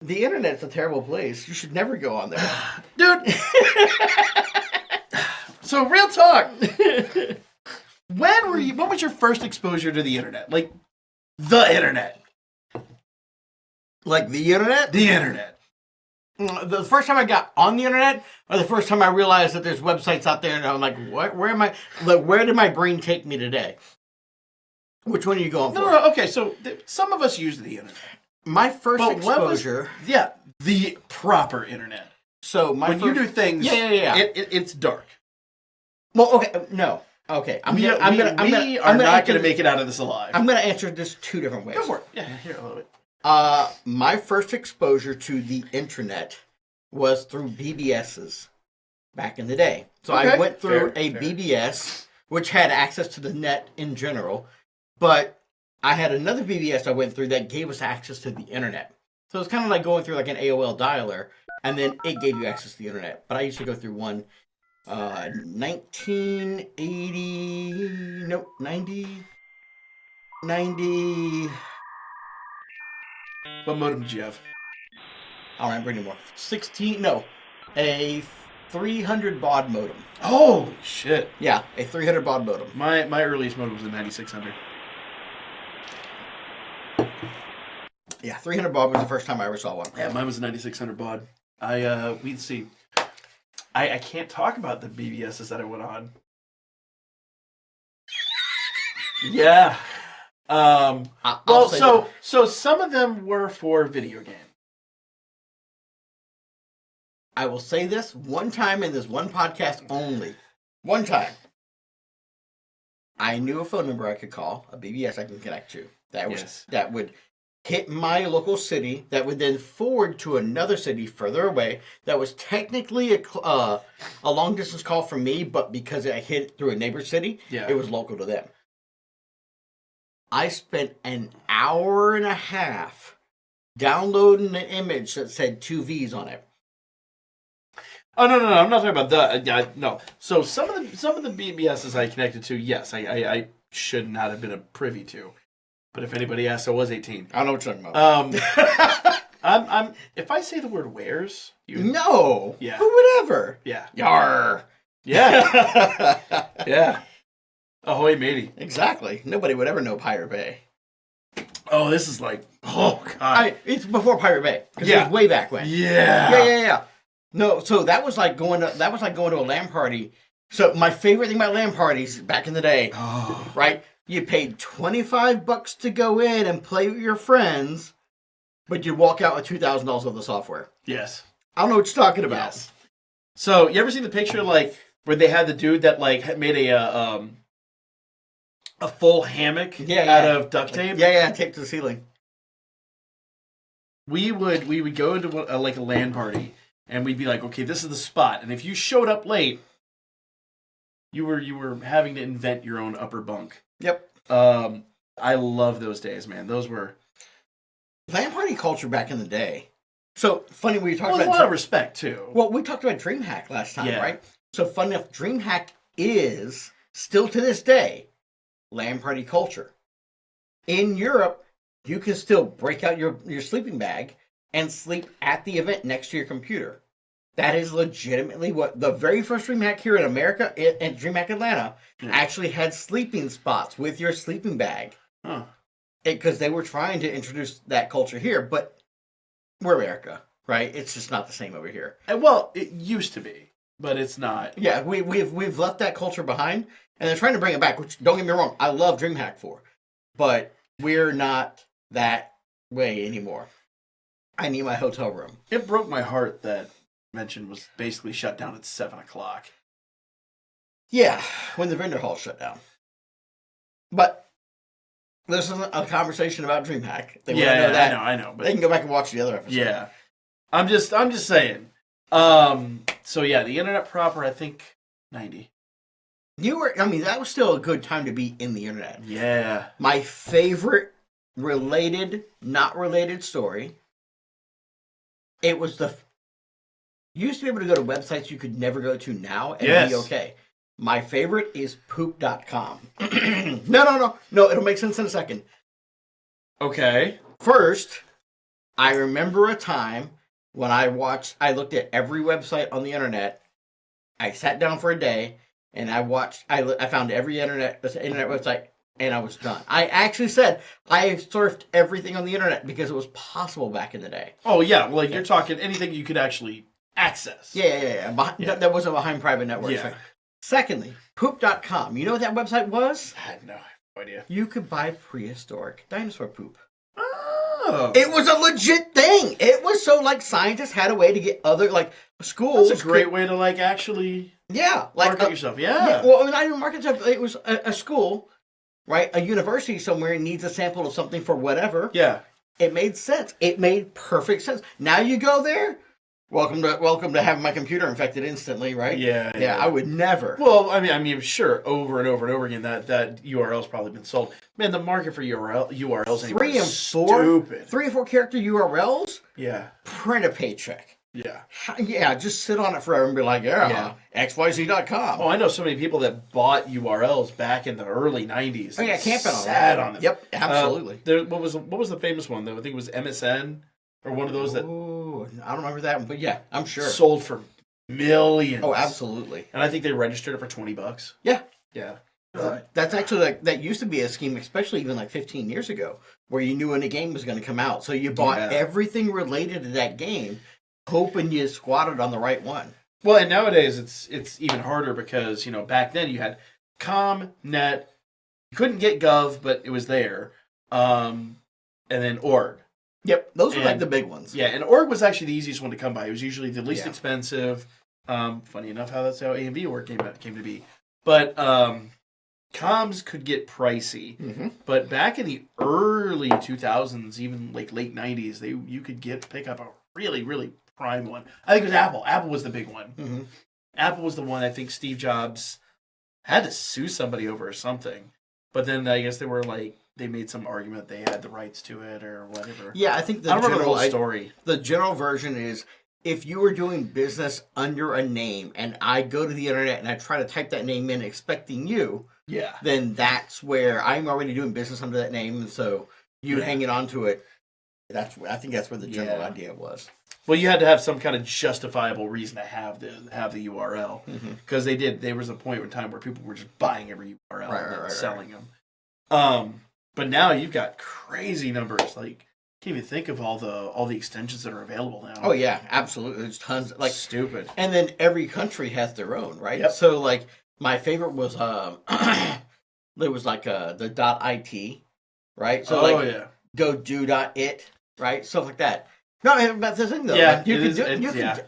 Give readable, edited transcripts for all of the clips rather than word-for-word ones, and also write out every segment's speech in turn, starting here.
The internet's a terrible place. You should never go on there. Dude! So, real talk. What was your first exposure to the internet? Like, the internet. Like the internet? The internet. The first time I got on the internet, or the first time I realized that there's websites out there, and I'm like, what? Where am I? Like, where did my brain take me today? Which one are you going for? No, okay, so some of us use the internet. My first exposure... the proper internet. So, you do things... Yeah. It's dark. Well, okay, no. Okay, we are not going to make it out of this alive. I'm going to answer this two different ways. Go for it. Yeah, here, a little bit. My first exposure to the internet was through BBSs back in the day. So I went through a BBS, which had access to the net in general, but I had another BBS I went through that gave us access to the internet. So it's kind of like going through like an AOL dialer, and then it gave you access to the internet. But I used to go through one 90. What modem did you have? I don't remember anymore. A 300 baud modem. Holy shit. Yeah, a 300 baud modem. My earliest modem was a 9600. Yeah, 300 baud was the first time I ever saw one. Yeah, mine was a 9600 baud. We'd see. I can't talk about the BBSs that I went on. Yeah. So some of them were for video game. I will say this one time in this one podcast only. One time. I knew a phone number I could call, a BBS I can connect to. That would hit my local city, that would then forward to another city further away, that was technically a long-distance call from me, but because I hit through a neighbor city, it was local to them. I spent an hour and a half downloading an image that said 2 V's on it. Oh, no, I'm not talking about that. No. So some of the BBSs I connected to, yes, I should not have been a privy to. But if anybody asks, I was 18. I know what you're talking about. I'm if I say the word "wares," no. Yeah. Who would ever? Yeah. Yar. Yeah. Yeah. Ahoy, matey. Exactly. Nobody would ever know Pirate Bay. Oh, this is like, oh god. It's before Pirate Bay. Because it was way back when. Yeah. No, so that was like going to a LAN party. So my favorite thing about LAN parties back in the day, right? You paid $25 to go in and play with your friends, but you walk out with $2,000 worth of software. Yes. I don't know what you're talking about. Yes. So you ever seen the picture like where they had the dude that like made a full hammock out of duct tape? Yeah, taped to the ceiling. We would go into a LAN party and we'd be like, okay, this is the spot, and if you showed up late, you were having to invent your own upper bunk. Yep. I love those days, man. Those were LAN party culture back in the day. So funny we talked about a lot of respect too. Well, we talked about DreamHack last time, right? So funny enough, DreamHack is still to this day LAN party culture. In Europe, you can still break out your sleeping bag and sleep at the event next to your computer. That is legitimately what the very first DreamHack here in America, and DreamHack Atlanta, actually had sleeping spots with your sleeping bag. Huh. Because they were trying to introduce that culture here, but we're America, right? It's just not the same over here. Well, it used to be, but it's not. Yeah, we've left that culture behind, and they're trying to bring it back, which, don't get me wrong, I love DreamHack for, but we're not that way anymore. I need my hotel room. It broke my heart that Mention was basically shut down at 7 o'clock. Yeah, when the vendor hall shut down. But this isn't a conversation about DreamHack. They know that. I know. But they can go back and watch the other episode. Yeah, I'm just saying. So yeah, the internet proper, I think 90. That was still a good time to be in the internet. Yeah. My favorite related, not related story. It was you used to be able to go to websites you could never go to now and be okay. My favorite is poop.com. No, it'll make sense in a second. Okay. First, I remember a time when I looked at every website on the internet. I sat down for a day and I found every internet website and I was done. I actually said I surfed everything on the internet because it was possible back in the day. Oh, yeah. Well, you're talking anything you could actually access. Yeah. That wasn't behind private networks. Yeah. Right? Secondly, poop.com. You know what that website was? I had no idea. You could buy prehistoric dinosaur poop. Oh. It was a legit thing. It was so like scientists had a way to get other like schools. That's a great way to like actually market yourself. Yeah. Well, not even market yourself. It was a school, right? A university somewhere needs a sample of something for whatever. Yeah. It made sense. It made perfect sense. Now you go there. Welcome to having my computer infected instantly, right? Yeah. I would never. Well, I mean, sure, over and over and over again, that URL's probably been sold. Man, the market for URLs anymore is stupid. 3 and 4 character URLs. Yeah. Print a paycheck. Yeah. Yeah, just sit on it forever and be like, XYZ.com. Oh, I know so many people that bought URLs back in the early 90s. Oh, yeah, camping on sat on them. Yep, absolutely. What was the famous one, though? I think it was MSN, or one of those that... Ooh, I don't remember that one, but yeah, I'm sure. Sold for millions. Oh, absolutely. And I think they registered it for $20. Yeah. Yeah. That's actually that used to be a scheme, especially even like 15 years ago, where you knew when a game was going to come out. So you bought everything related to that game, hoping you squatted on the right one. Well, and nowadays it's even harder because, back then you had com, net, you couldn't get gov, but it was there, and then org. Yep, those were like the big ones. Yeah, and org was actually the easiest one to come by. It was usually the least expensive. Funny enough, that's how A&V org came to be. But comms could get pricey. Mm-hmm. But back in the early 2000s, even like late 90s, you could pick up a really, really prime one. I think it was Apple. Apple was the big one. Mm-hmm. Apple was the one I think Steve Jobs had to sue somebody over or something. But then I guess they made some argument they had the rights to it or whatever. Yeah, I think I don't remember the whole story. The general version is if you were doing business under a name and I go to the internet and I try to type that name in expecting you, then that's where I'm already doing business under that name. And so you hanging on to it, I think that's where the general idea was. Well, you had to have some kind of justifiable reason to have the URL because there was a point in time where people were just buying every URL and selling them. But now you've got crazy numbers. Like, can't even think of all the extensions that are available now. Oh yeah, absolutely. There's tons. Like stupid. And then every country has their own, right? Yep. So like my favorite was there was like the .it, right? So go do.it, right? Stuff like that. No, that's the thing though. Yeah, like, you could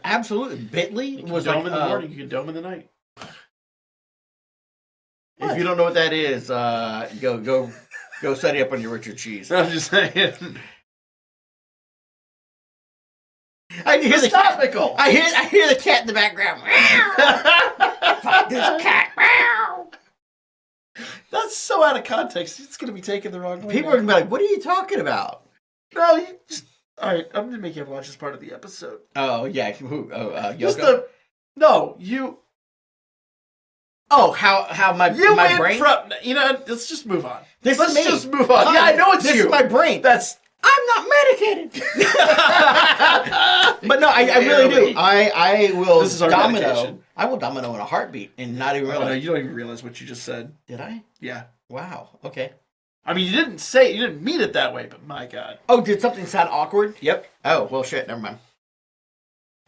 absolutely. Bitly was dome like in the morning. You could dome in the night. If you don't know what that is, go study up on your Richard Cheese. I'm just saying. I hear the topical. I hear the cat in the background. Fuck this cat. That's so out of context. It's going to be taken the wrong way. People are going to be like, "What are you talking about?" No, you just. All right, I'm going to make you watch this part of the episode. Oh yeah, who? Yoko? No, you. Oh, how my brain? Let's just move on. Let's just move on. Yeah, I know it's you. This is my brain. I'm not medicated. But no, I really do. I will this is our domino. Medication. I will domino in a heartbeat and not even realize. No, you don't even realize what you just said. Did I? Yeah. Wow. Okay. I mean, you didn't mean it that way, but my God. Oh, did something sound awkward? Yep. Oh, well, shit. Never mind.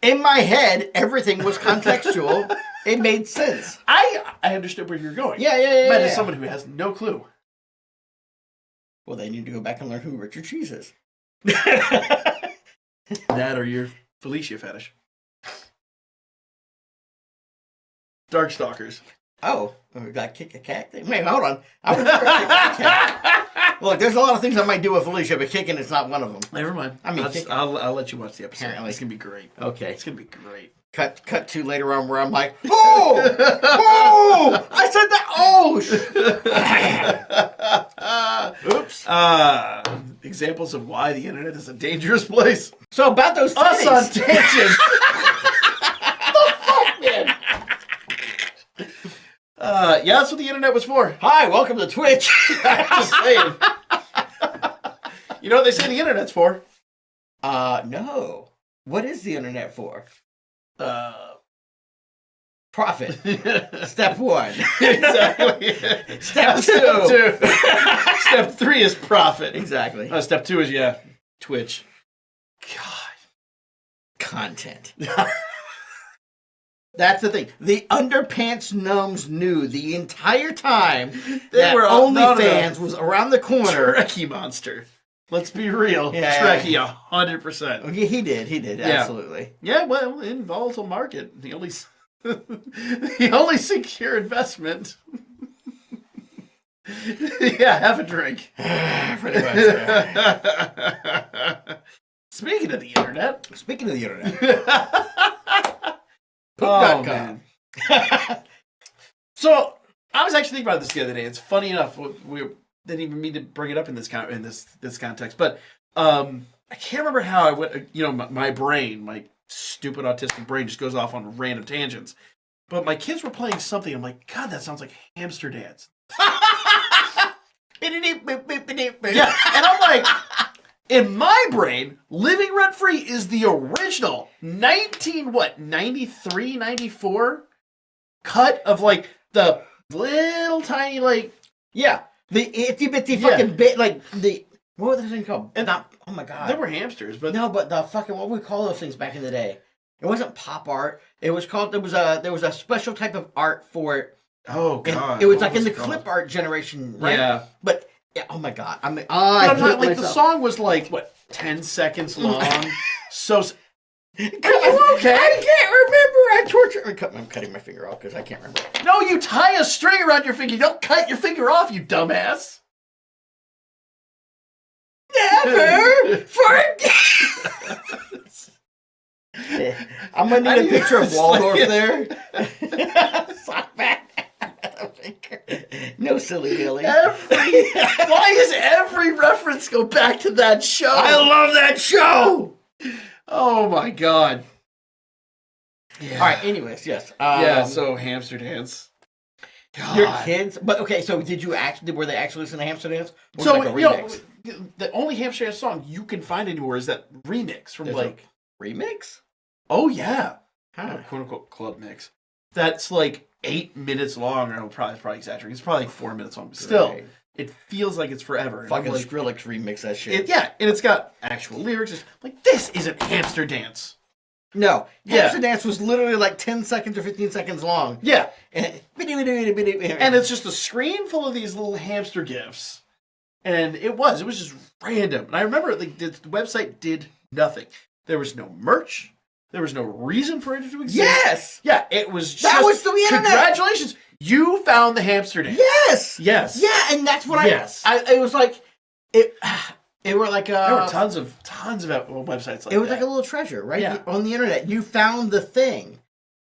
In my head, everything was contextual. It made sense. I understood where you were going. Yeah. But as someone who has no clue. Well, they need to go back and learn who Richard Cheese is. That or your Felicia fetish. Darkstalkers. Oh, we got kick a cat thing? Wait, hold on. I would never kick a cat. Look, there's a lot of things I might do with Felicia, but kicking is not one of them. Never mind. I mean, I'll let you watch the episode. Apparently. It's going to be great. Okay. It's going to be great. Cut to later on where I'm like, oh, I said that, oops. Examples of why the internet is a dangerous place. So about those titties. Us on tangents. The fuck, man? Yeah, that's what the internet was for. Hi, welcome to Twitch. Just saying. You know what they say the internet's for? No. What is the internet for? Profit. Step 1. Exactly. Step 2. Step 3 is profit. Exactly. Step 2 is, Twitch. God. Content. That's the thing. The Underpants Gnomes knew the entire time that OnlyFans was around the corner. Trekkie monster. Let's be real. Yeah. Trekkie, 100%. Okay, he did, absolutely. Yeah, well, in volatile market, the only secure investment. Have a drink. Pretty much. Speaking of the internet. Pilk.com. So, I was actually thinking about this the other day. It's funny enough. We didn't even mean to bring it up in this context. But I can't remember how I went. My brain, my stupid autistic brain just goes off on random tangents. But my kids were playing something. I'm like, God, that sounds like Hamster Dance. Yeah, and I'm like, in my brain, Living Rent Free is the original 93, 94 cut of like the little tiny the itty bitty fucking bit what was that thing called? Oh my god, there were hamsters, but no, but the fucking what we call those things back in the day. It wasn't pop art. It was called. There was a special type of art for it. Oh god, it was like in the clip art generation, right? Yeah, but oh my god, I mean, the song was like what 10 seconds long. So, are you okay? I can't remember. I'm cutting my finger off because I can't remember. No, you tie a string around your finger. You don't cut your finger off, you dumbass. Never forget. I'm gonna need a picture of Waldorf there. Sock back. No silly Billy. Why does every reference go back to that show? I love that show. Oh my god. Yeah. All right. Anyways, yes. So Hamster Dance. God. Your kids, but okay. So were they actually listening to Hamster Dance? Or so like a remix? The only Hamster Dance song you can find anywhere is that remix from remix. Oh yeah, huh. Quote unquote club mix. That's like 8 minutes long, or probably exaggerating. It's probably like 4 minutes long. But still, right. It feels like it's forever. Fucking Skrillex remix that shit. And it's got actual lyrics. It's like, this isn't Hamster Dance. No, Hamster Dance was literally like 10 seconds or 15 seconds long. Yeah, and it's just a screen full of these little hamster gifs, and it was just random. And I remember the website did nothing. There was no merch. There was no reason for it to exist. Yes. Yeah, it was just... That was the internet. Congratulations. You found the Hamster Dance. Yes. Yes. Yeah, and that's what it was like... It were like... there were tons of websites like that. It was like a little treasure, right? Yeah. On the internet. You found the thing.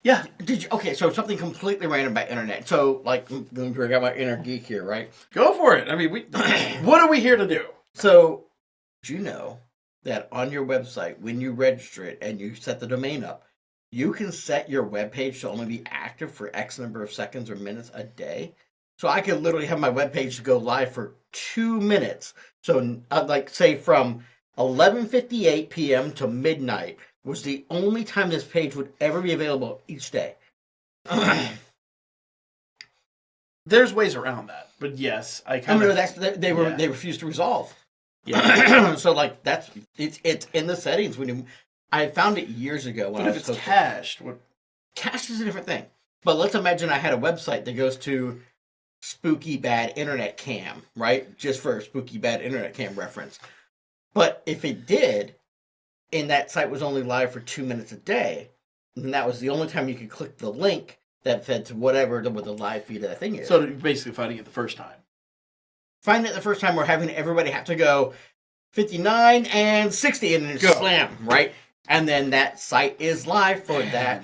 Yeah. Okay, so something completely random about internet. So, like, I'm going to bring out my inner geek here, right? Go for it. I mean, what are we here to do? So, did you know that on your website, when you register it and you set the domain up, you can set your webpage to only be active for X number of seconds or minutes a day? So I could literally have my webpage go live for 2 minutes. So, like, say from 11:58 p.m. to midnight was the only time this page would ever be available each day. There's ways around that, but yes, they refused to resolve. Yeah. So like it's in the settings I found it years ago when I was cached. Cached is a different thing. But let's imagine I had a website that goes to Spooky Bad Internet Cam, right? Just for Spooky Bad Internet Cam reference. But if it did, and that site was only live for 2 minutes a day, then that was the only time you could click the link that fed to whatever the live feed of that thing is. So you're basically finding it the first time. Find it the first time, we're having everybody have to go 59 and 60 and then slam, right? And then that site is live for that.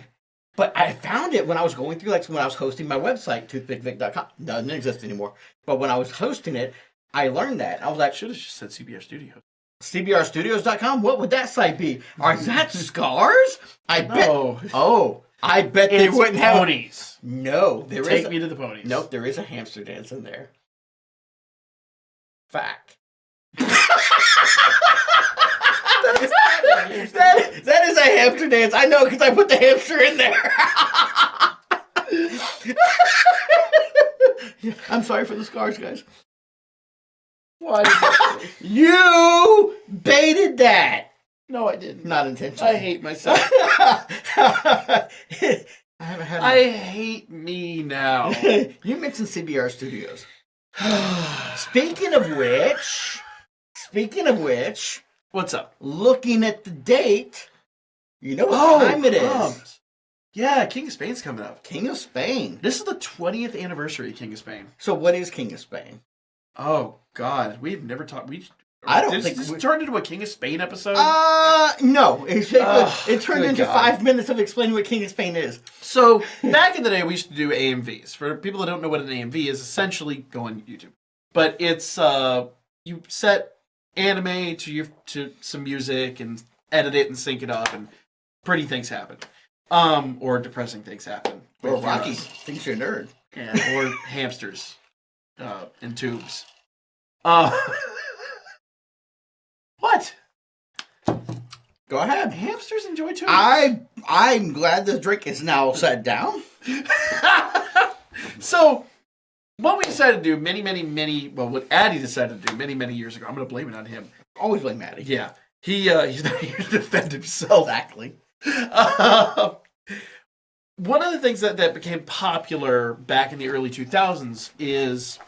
But I found it when I was going through, like when I was hosting my website, toothpickvic.com. Doesn't exist anymore. But when I was hosting it, I learned that. I was like, should have just said CBR Studios. CBRstudios.com? What would that site be? Are that scars? I bet. Oh, I bet they wouldn't have ponies. No, Take me to the ponies. Nope, there is a hamster dance in there. Fact. That is a hamster dance. I know because I put the hamster in there. I'm sorry for the scars, guys. Why did you baited that. No, I didn't. Not intentionally. I hate myself. I hate me now. You mentioned CBR Studios. Speaking of which, what's up? Looking at the date, you know what time it is. Yeah, King of Spain's coming up. King of Spain. This is the 20th anniversary of King of Spain. So what is King of Spain? Oh, God. We've never talked. I don't think this turned into a King of Spain episode? No. It turned into 5 minutes of explaining what King of Spain is. So, back in the day, we used to do AMVs. For people that don't know what an AMV is, essentially, go on YouTube. But it's, you set anime to some music and edit it and sync it up, and pretty things happen. Or depressing things happen. Or Rocky thinks you're a nerd. Yeah, or hamsters in tubes. What? Go ahead. Hamsters enjoy tubes. I'm glad the drink is now set down. So, what we decided to do what Addy decided to do many years ago, I'm going to blame it on him. Always blame Addy. Yeah. He's not here to defend himself. Exactly. One of the things that became popular back in the early 2000s is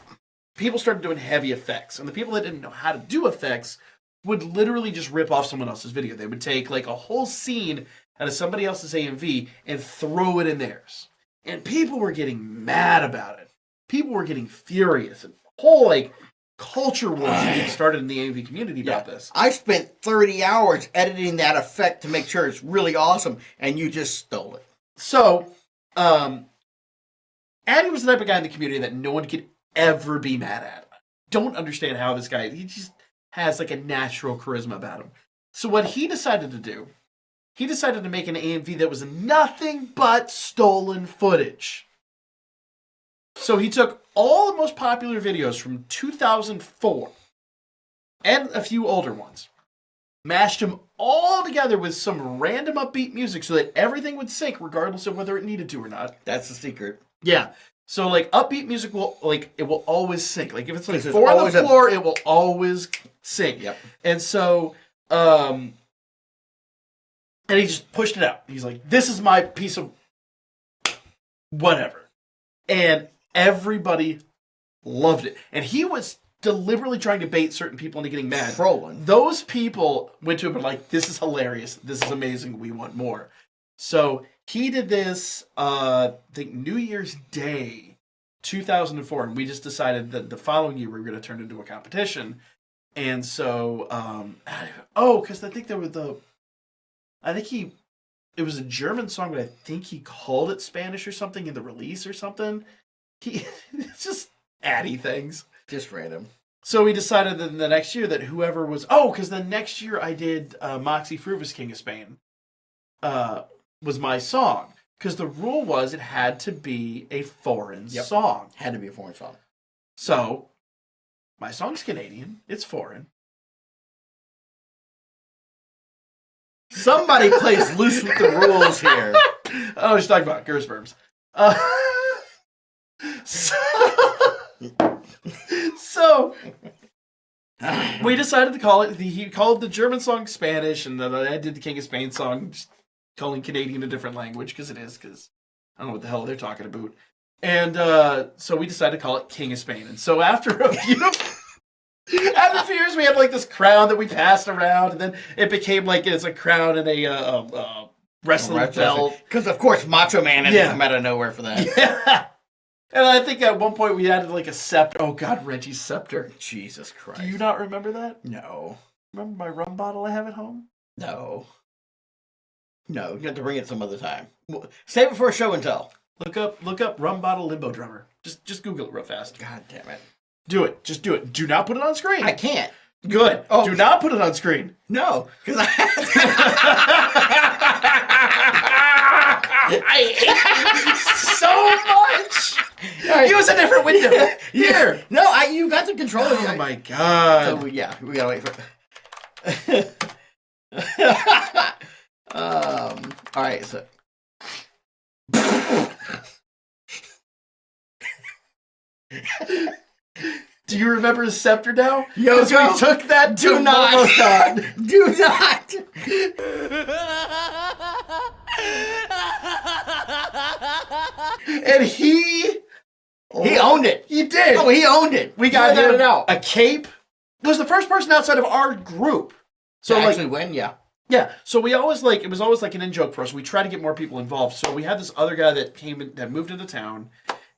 people started doing heavy effects. And the people that didn't know how to do effects would literally just rip off someone else's video. They would take like a whole scene out of somebody else's AMV and throw it in theirs. And people were getting mad about it. People were getting furious. And whole like culture wars being started in the AMV community about this. I spent 30 hours editing that effect to make sure it's really awesome, and you just stole it. So, Addy was the type of guy in the community that no one could ever be mad at. Don't understand how this guy, he just has like a natural charisma about him. So what he decided to do, he decided to make an AMV that was nothing but stolen footage. So he took all the most popular videos from 2004 and a few older ones, mashed them all together with some random upbeat music so that everything would sync regardless of whether it needed to or not. That's the secret. Yeah. So like upbeat music will always sync. Like if it's like four on the floor, it will always sync. Yep. And so and he just pushed it out. He's like, this is my piece of whatever. And everybody loved it. And he was deliberately trying to bait certain people into getting mad. Trolling. Those people went to him and like, this is hilarious. This is amazing. We want more. So he did this, I think New Year's Day, 2004. And we just decided that the following year we were going to turn it into a competition. And so, because I think it was a German song, but I think he called it Spanish or something in the release or something. It's just Addy things. Just random. So we decided that the next year that whoever was... because the next year I did Moxie Fruvis King of Spain was my song. Because the rule was it had to be a foreign song. Had to be a foreign song. So, my song's Canadian. It's foreign. Somebody plays loose with the rules here. Oh, he's talking about Gersberms. So we decided to call it. He called the German song Spanish, and then I did the King of Spain song, just calling Canadian a different language because I don't know what the hell they're talking about. And so we decided to call it King of Spain. And so after a few years, we had like this crown that we passed around, and then it became like it's a crown and a wrestling belt. Because of course, Macho Man had to come out of nowhere for that. Yeah. And I think at one point we added like a scepter. Oh God, Reggie's scepter. Jesus Christ. Do you not remember that? No. Remember my rum bottle I have at home? No. No, you have to bring it some other time. Save it for a show and tell. Look up rum bottle limbo drummer. Just Google it real fast. God damn it. Do it. Just do it. Do not put it on screen. I can't. Good. Oh. Do not put it on screen. No, because I hate you so much. Right. Use a different window. Here. No, you got the controller. Oh my God. So we gotta wait for it. All right, so. Do you remember his scepter now? Yo, we took that to do not. Do not. And he owned it. He did. Oh, he owned it. We got him a cape. It was the first person outside of our group. So actually win, yeah. Yeah, so we always it was always like an in-joke for us. We tried to get more people involved. So we had this other guy that moved into town,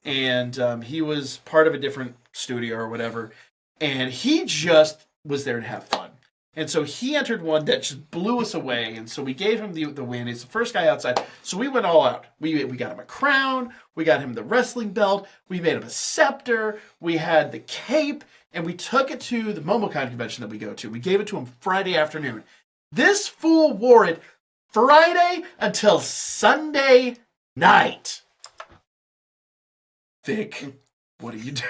and he was part of a different studio or whatever, and he just was there to have fun. And so he entered one that just blew us away, and so we gave him the win. He's the first guy outside, so we went all out. We got him a crown, we got him the wrestling belt, we made him a scepter, we had the cape, and we took it to the MomoCon convention that we go to. We gave it to him Friday afternoon. This fool wore it Friday until Sunday night. Vic, what are you doing?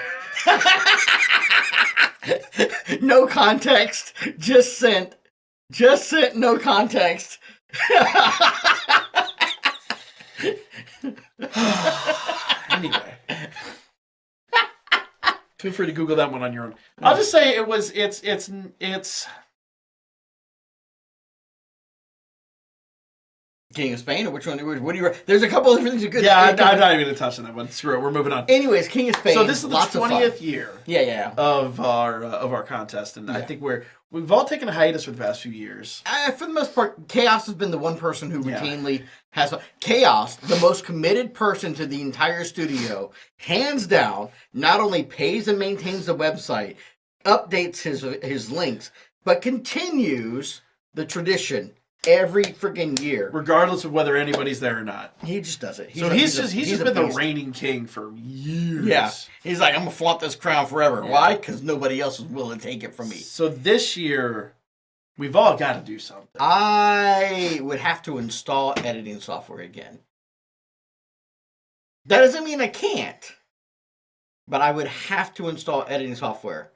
No context. Just sent. No context. Anyway. Feel free to Google that one on your own. I'll just say it's King of Spain, or which one? What do you? There's a couple of different things you could. Yeah, I'm not even going to touch on that one. Screw it. We're moving on. Anyways, King of Spain. So this is the 20th year. Yeah. Of our contest, and I think we've all taken a hiatus for the past few years. For the most part, Chaos has been the one person who routinely has Chaos, the most committed person to the entire studio, hands down. Not only pays and maintains the website, updates his links, but continues the tradition every friggin' year, regardless of whether anybody's there or not. He just does it. He's just been the reigning king for years. Yeah, he's like, I'm gonna flaunt this crown forever. Yeah. Why? Because nobody else is willing to take it from me. So this year, we've all got to do something. I would have to install editing software again. That doesn't mean I can't, but I would have to install editing software.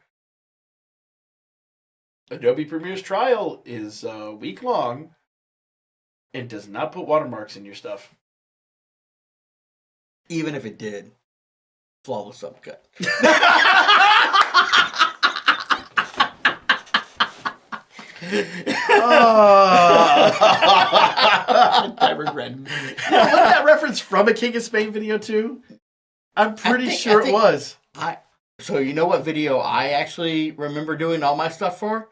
Adobe Premiere's trial is a week long. It does not put watermarks in your stuff. Even if it did. Flawless upcut. I regret. Wasn't that reference from a King of Spain video too? I'm pretty sure it was. So you know what video I actually remember doing all my stuff for?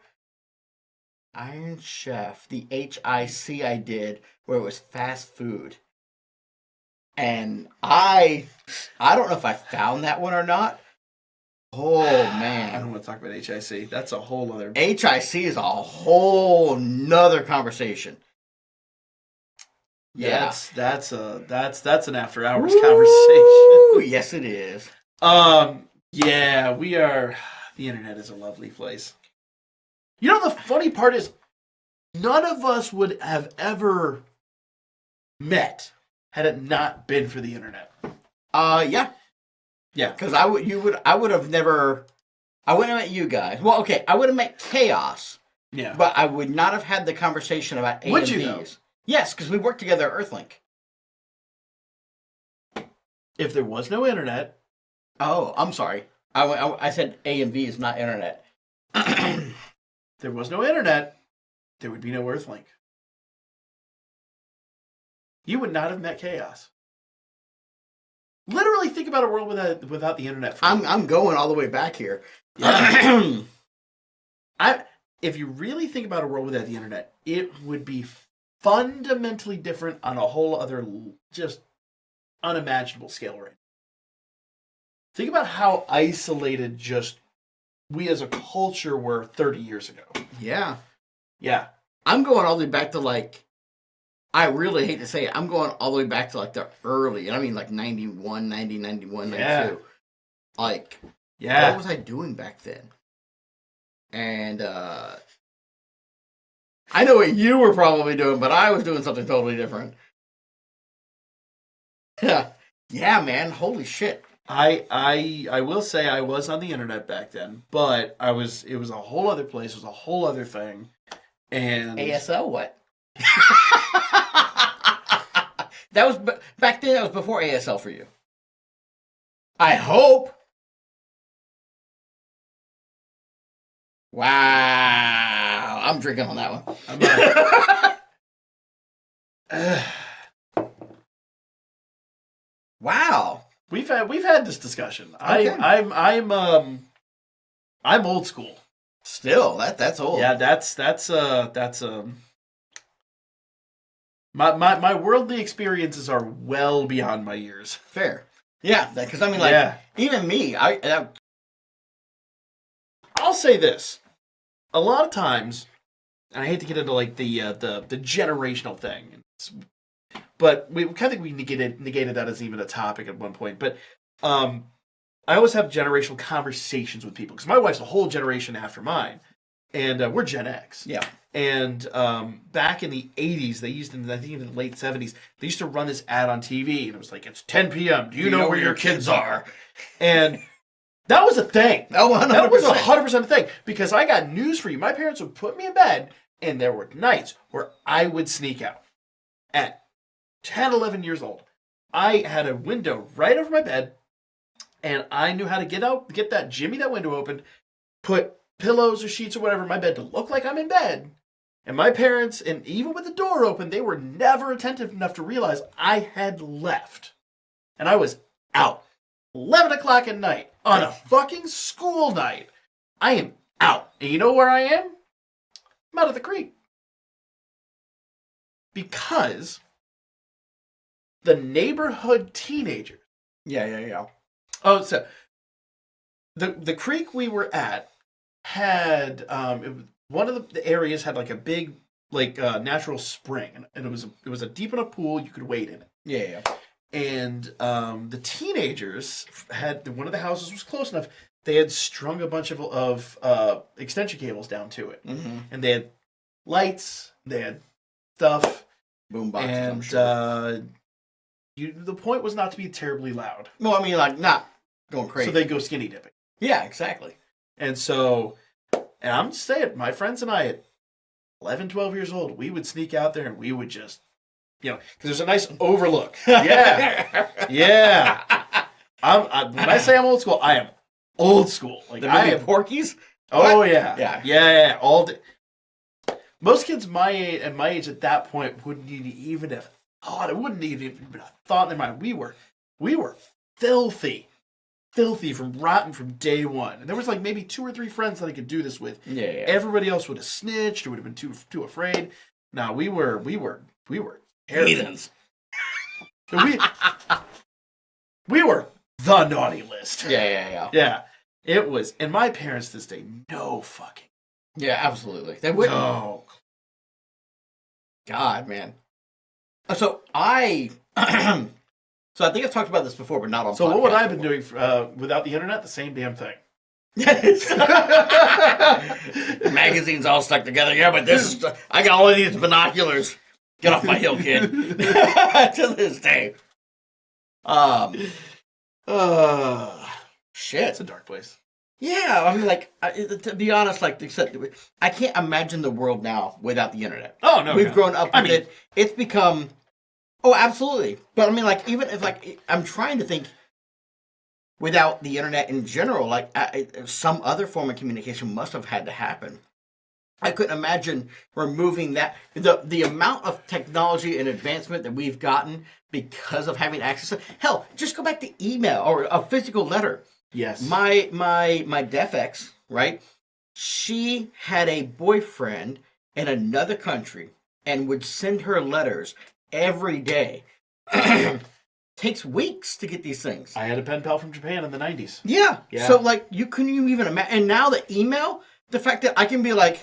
Iron Chef, the HIC I did, where it was fast food. And I don't know if I found that one or not. Oh, man. I don't want to talk about HIC. That's a whole other... HIC is a whole nother conversation. Yeah. That's an after hours conversation. Yes, it is. Yeah, we are... The internet is a lovely place. You know, the funny part is, none of us would have ever met had it not been for the internet. Yeah. Yeah. Because I wouldn't have met you guys. Well, okay, I would have met Chaos. Yeah. But I would not have had the conversation about AMVs. Would you though? Yes, because we worked together at Earthlink. If there was no internet... Oh, I'm sorry. I said AMVs, not internet. There was no internet, there would be no Earthlink. You would not have met Chaos. Literally think about a world without the internet. I'm going all the way back here. Yeah. If you really think about a world without the internet, it would be fundamentally different on a whole other, just unimaginable scale right now. Think about how isolated just we as a culture were 30 years ago. Yeah. Yeah. I'm going all the way back to I really hate to say it, I'm going all the way back to the early, and I mean 91, 90, 91, 92. Yeah. What was I doing back then? And I know what you were probably doing, but I was doing something totally different. Yeah. Yeah, man. Holy shit. I will say I was on the internet back then, but it was a whole other place, it was a whole other thing. And ASL what? That was back then. That was before ASL for you. I hope. Wow, I'm drinking on that one. Wow, we've had this discussion. Okay. I'm old school. Still, that's old. Yeah, that's my worldly experiences are well beyond my years. Fair. Yeah, because I mean, like, even me, I'll say this. A lot of times, and I hate to get into like the generational thing, but we kind of negated that as even a topic at one point. But I always have generational conversations with people because my wife's a whole generation after mine, and we're Gen X. Yeah. And back in the 80s, I think in the late 70s, they used to run this ad on TV, and it was like, it's 10 p.m. Do you know where your kids are? And that was a thing. Oh, 100%. That was 100% a thing. Because I got news for you. My parents would put me in bed, and there were nights where I would sneak out. At 10, 11 years old, I had a window right over my bed, and I knew how to get that jimmy that window open, put pillows or sheets or whatever in my bed to look like I'm in bed. And my parents, and even with the door open, they were never attentive enough to realize I had left. And I was out. 11 o'clock at night on a fucking school night. I am out. And you know where I am? I'm out of the creek. Because the neighborhood teenagers. Yeah. Oh, so the creek we were at had one of the areas had like a big natural spring, and it was a deep enough pool you could wade in it. Yeah. And the teenagers had one of the houses was close enough. They had strung a bunch of extension cables down to it, and they had lights. They had stuff, boom boxes. And I'm sure. The point was not to be terribly loud. Well, I mean, like not going crazy. So they go skinny dipping. Yeah, exactly. And so, and I'm just saying, my friends and I at 11, 12 years old, we would sneak out there and we would just, because there's a nice overlook. Yeah. Yeah. When I say I'm old school, I am old school. Like I am Porky's? Oh, what? Yeah. Yeah. All day. Most kids my age at that point wouldn't even have thought. It wouldn't even been a thought in their mind. We were filthy from rotten from day one. And there was like maybe 2 or 3 friends that I could do this with. Yeah. Everybody else would have snitched or would have been too afraid. No, we were heathens. we were the naughty list. Yeah. Yeah. It was, and my parents to this day, no fucking. Yeah, absolutely. They wouldn't. No. God, man. So I think I've talked about this before, but not on. So what would I have been doing without the internet? The same damn thing. Magazines all stuck together. Yeah, but I got all of these binoculars. Get off my hill, kid. To this day. Shit. It's a dark place. Yeah, I mean, like, to be honest, like they said, I can't imagine the world now without the internet. Oh, no. We've grown up with it. It's become... Oh, absolutely. But I mean, like, even if, like, I'm trying to think without the internet in general, like, some other form of communication must have had to happen. I couldn't imagine removing that. The amount of technology and advancement that we've gotten because of having access to... Hell, just go back to email or a physical letter. Yes. My deaf ex, right? She had a boyfriend in another country and would send her letters every day. Takes weeks to get these things. I had a pen pal from Japan in the 90s. Yeah. So, like, you couldn't even imagine. And now the email, the fact that I can be like,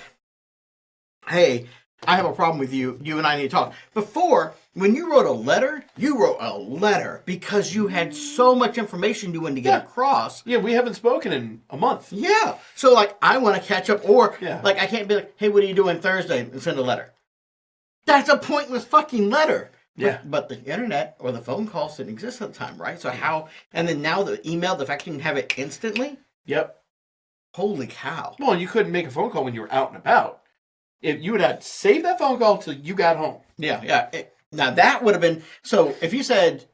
hey, I have a problem with you. You and I need to talk. Before, when you wrote a letter because you had so much information you wanted to get across. Yeah, we haven't spoken in a month. Yeah. So, like, I want to catch up. Or, like, I can't be like, hey, what are you doing Thursday? And send a letter. That's a pointless fucking letter. Yeah. But the internet or the phone calls didn't exist at the time, right? So how... And then now the email, the fact you can have it instantly. Yep. Holy cow. Well, you couldn't make a phone call when you were out and about. if you would have saved that phone call till you got home. Yeah. Now that would have been so. If you said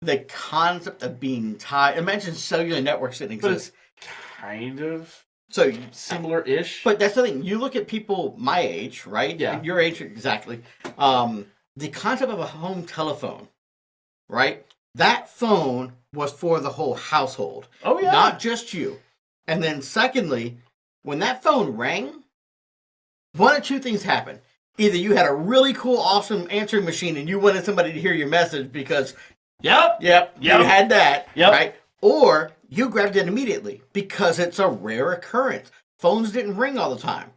the concept of being tied, imagine cellular networks that exist. But it's kind of so similar-ish. But that's the thing. You look at people my age, right? Yeah. Your age exactly. The concept of a home telephone, right? That phone was for the whole household. Oh yeah. Not just you. And then secondly, when that phone rang, one of two things happened. Either you had a really cool, awesome answering machine and you wanted somebody to hear your message because you had that, right? Or you grabbed it immediately because it's a rare occurrence. Phones didn't ring all the time.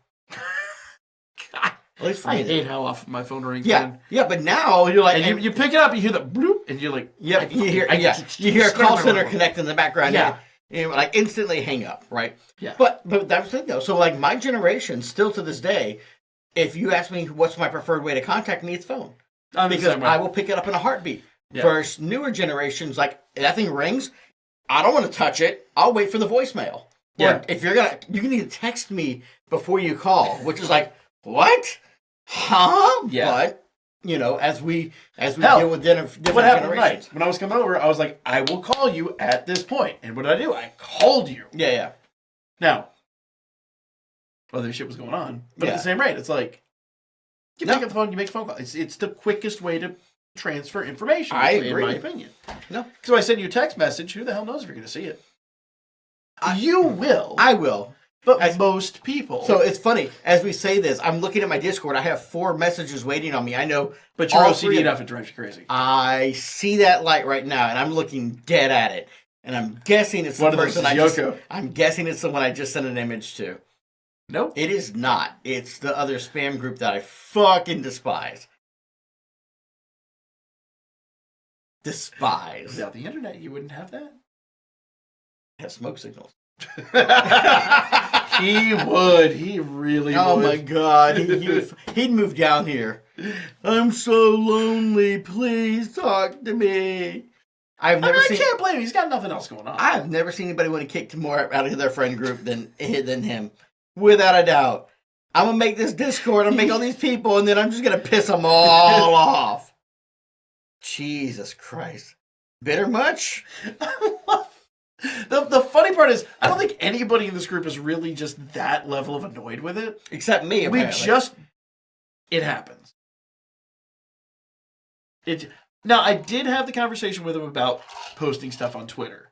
God, at least I hate how often my phone rings. Yeah, but now you're like, and you pick it up, you hear the bloop, and you're like, you hear a call center connect in the background. Yeah. And like instantly hang up, right? Yeah. But that's the thing though. So like my generation, still to this day, if you ask me what's my preferred way to contact me, it's phone. Because I will pick it up in a heartbeat. Yeah. Versus newer generations, like that thing rings, I don't want to touch it. I'll wait for the voicemail. Yeah. Or if you can need to text me before you call, which is like, what? Huh? Yeah. But as we deal with different what happened generations. When I was coming over, I was like, I will call you at this point. And what did I do? I called you. Yeah. Now, other shit was going on, but at the same rate, it's like you pick up the phone, you make a phone call. It's the quickest way to transfer information. I agree. In my opinion. No, because I send you a text message. Who the hell knows if you're going to see it? You will. I will. But most people. So it's funny. As we say this, I'm looking at my Discord. I have 4 messages waiting on me. I know. But you're OCD enough, it drives you crazy. I see that light right now, and I'm looking dead at it. And I'm guessing it's the person I'm guessing it's the one I just sent an image to. Nope. It is not. It's the other spam group that I fucking despise. Without the internet, you wouldn't have that. Have smoke signals. He would. He really would. Oh my God. He'd move down here. I'm so lonely. Please talk to me. I can't blame him. He's got nothing else going on. I've never seen anybody want to kick more out of their friend group than him. Without a doubt. I'm going to make this Discord. I'm going to make all these people, and then I'm just going to piss them all off. Jesus Christ. Bitter much? The funny part is, I don't think anybody in this group is really just that level of annoyed with it. Except me, apparently. It happens. Now, I did have the conversation with him about posting stuff on Twitter.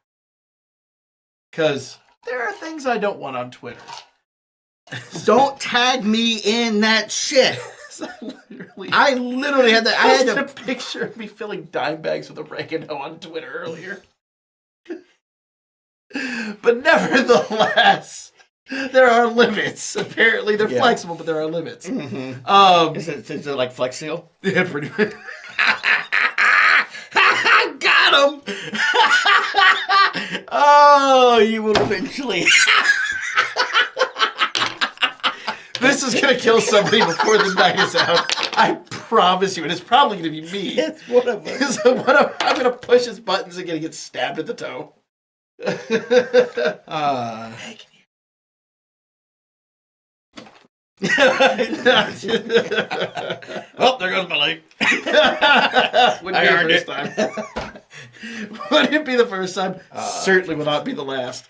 Because there are things I don't want on Twitter. Don't tag me in that shit. I literally had that. I had a picture of me filling dime bags with oregano on Twitter earlier. But nevertheless, there are limits. Apparently, they're flexible, but there are limits. Mm-hmm. Is it like Flex Seal? Yeah, pretty much. Got him! Oh, you will eventually. This is going to kill somebody before the night is out. I promise you. And it's probably going to be me. It's one of us. I'm going to push his buttons and going to get stabbed at the toe. Well, there goes my leg. Wouldn't be the first time. Wouldn't be the first time. Certainly will not be the last.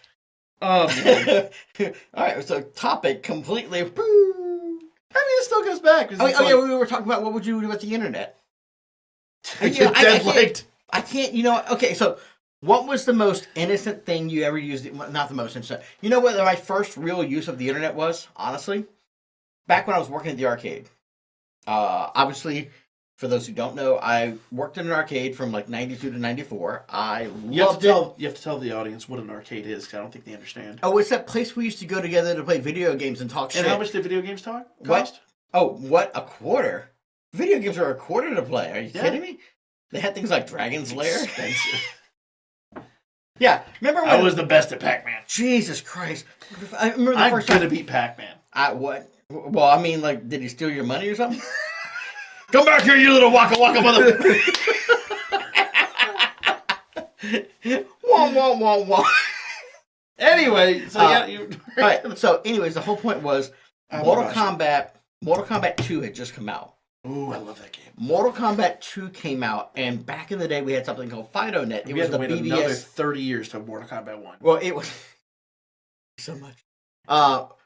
All right, so topic completely. I mean, it still goes back. Yeah, we were talking about what would you do with the internet. I can't. Okay, so what was the most innocent thing you ever used? Not the most innocent. You know what my first real use of the internet was? Honestly, back when I was working at the arcade. Obviously, for those who don't know, I worked in an arcade from like 92 to 94. I loved it. You have to tell the audience what an arcade is, because I don't think they understand. Oh, it's that place we used to go together to play video games and talk shit. And how much did video games cost? What? Oh, what? A quarter? Video games are a quarter to play. Are you kidding me? They had things like Dragon's Lair. Expensive. Yeah, remember when I was the best at Pac-Man. Jesus Christ! I remember the first time. I'm gonna beat Pac-Man. What? Well, I mean, like, did he steal your money or something? Come back here, you little waka waka mother! Wah wah wah wah. Anyway, so all right. So, anyways, the whole point was Mortal Kombat 2 had just come out. Ooh, I love that game. Mortal Kombat 2 came out, and back in the day, we had something called FidoNet. It was the BBS. Another 30 years to Mortal Kombat 1. Well, it was so much.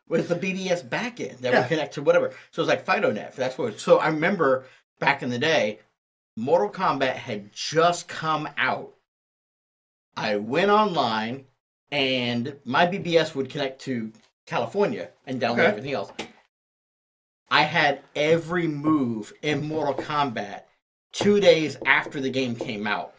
With the BBS backend that would connect to whatever. So it was like FidoNet. That's what. So I remember back in the day, Mortal Kombat had just come out. I went online, and my BBS would connect to California and download everything else. I had every move in Mortal Kombat 2 days after the game came out.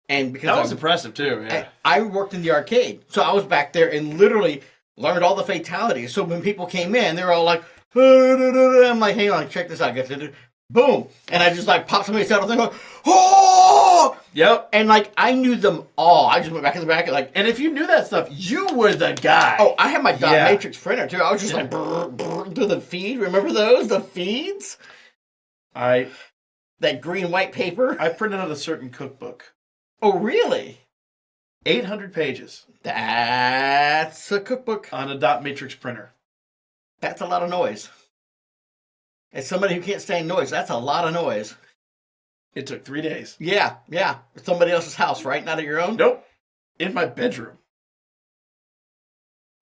And because that was impressive too. Yeah. I worked in the arcade. So I was back there and literally learned all the fatalities. So when people came in, they were all like, I'm like, hang on, check this out. Boom. And I just like popped somebody's head off and go, oh! Yep. And like, I knew them all. I just went back in the back and like. And if you knew that stuff, you were the guy. Oh, I had my dot matrix printer too. I was just like, do the feed. Remember those? The feeds? That green white paper? I printed out a certain cookbook. Oh, really? 800 pages. That's a cookbook. On a dot matrix printer. That's a lot of noise. As somebody who can't stand noise, that's a lot of noise. It took 3 days. Yeah. Somebody else's house, right? Not at your own? Nope. In my bedroom.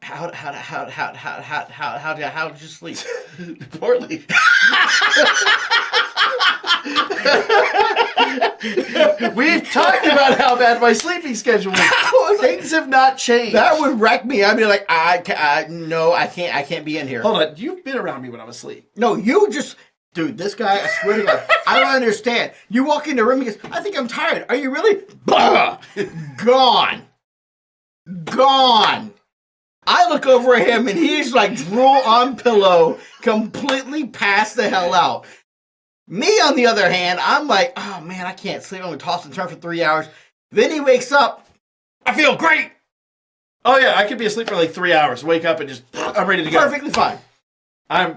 How did you sleep? Poorly. We've talked about how bad my sleeping schedule is. Things have not changed. That would wreck me. I'd be like, I can't be in here. Hold on, you've been around me when I'm asleep. No, you just, dude, this guy, I swear to God, I don't understand. You walk in the room, he goes, I think I'm tired. Are you really? Bah! Gone. I look over at him and he's like drool on pillow, completely passed the hell out. Me, on the other hand, I'm like, oh man, I can't sleep. I'm going to toss and turn for 3 hours. Then he wakes up. I feel great. Oh yeah, I could be asleep for like 3 hours. Wake up and just, I'm ready to go. Perfectly fine. I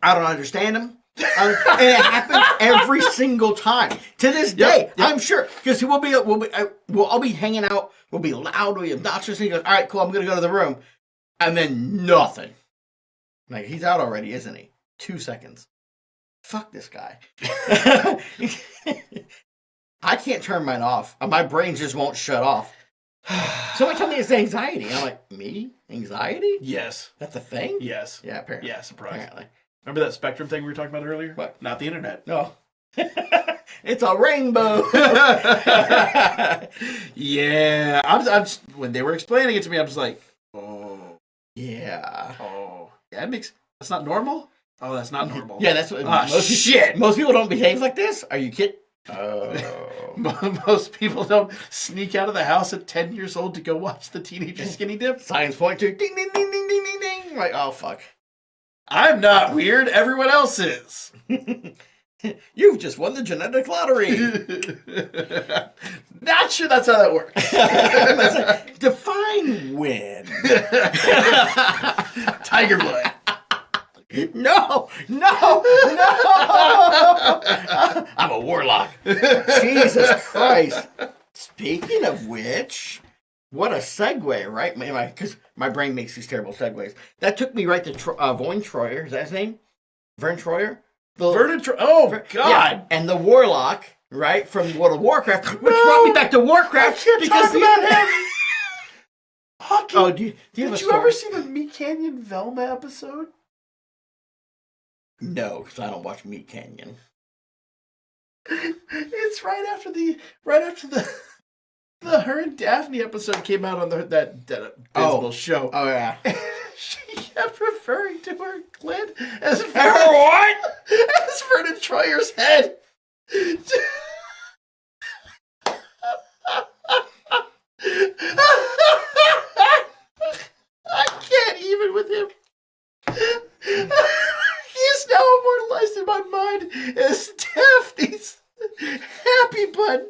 don't understand him. And it happens every single time. To this day, I'm sure. Because we'll all be hanging out. We'll be loud. We'll be obnoxious. And he goes, all right, cool, I'm going to go to the room. And then nothing. Like, he's out already, isn't he? 2 seconds. Fuck this guy. I can't turn mine off. My brain just won't shut off. Somebody told me it's anxiety. I'm like, me? Anxiety? Yes. That's a thing? Yes. Yeah, apparently. Yeah, surprise. Apparently. Remember that spectrum thing we were talking about earlier? What? Not the internet. No. It's a rainbow. Yeah. I'm when they were explaining it to me, I was like, oh. Yeah. Oh. Yeah, that's not normal? Oh, that's not normal. Yeah, that's what. Shit. Most people don't behave like this? Are you kidding? Most people don't sneak out of the house at 10 years old to go watch the Teenager Skinny Dip. Signs point to ding, ding, ding, ding, ding, ding, ding. Like, oh, fuck. I'm not weird. Everyone else is. You've just won the genetic lottery. Not sure that's how that works. Define win. Tiger blood. No. I'm a warlock. Jesus Christ. Speaking of which, what a segue, right? Because my brain makes these terrible segues. That took me right to Vern Troyer. Is that his name? Vern Troyer? Vernon Troyer. Oh, God. Yeah. And the warlock, right, from World of Warcraft, which brought me back to Warcraft. I can't talk about him. Oh, did you ever see the Meat Canyon Velma episode? No, because I don't watch Meat Canyon. It's right after the her and Daphne episode came out on that dismal show. Oh yeah. She kept referring to her clit as what? As Vernon Troyer's head. I can't even with him. He's now immortalized in my mind as Daphne's happy button.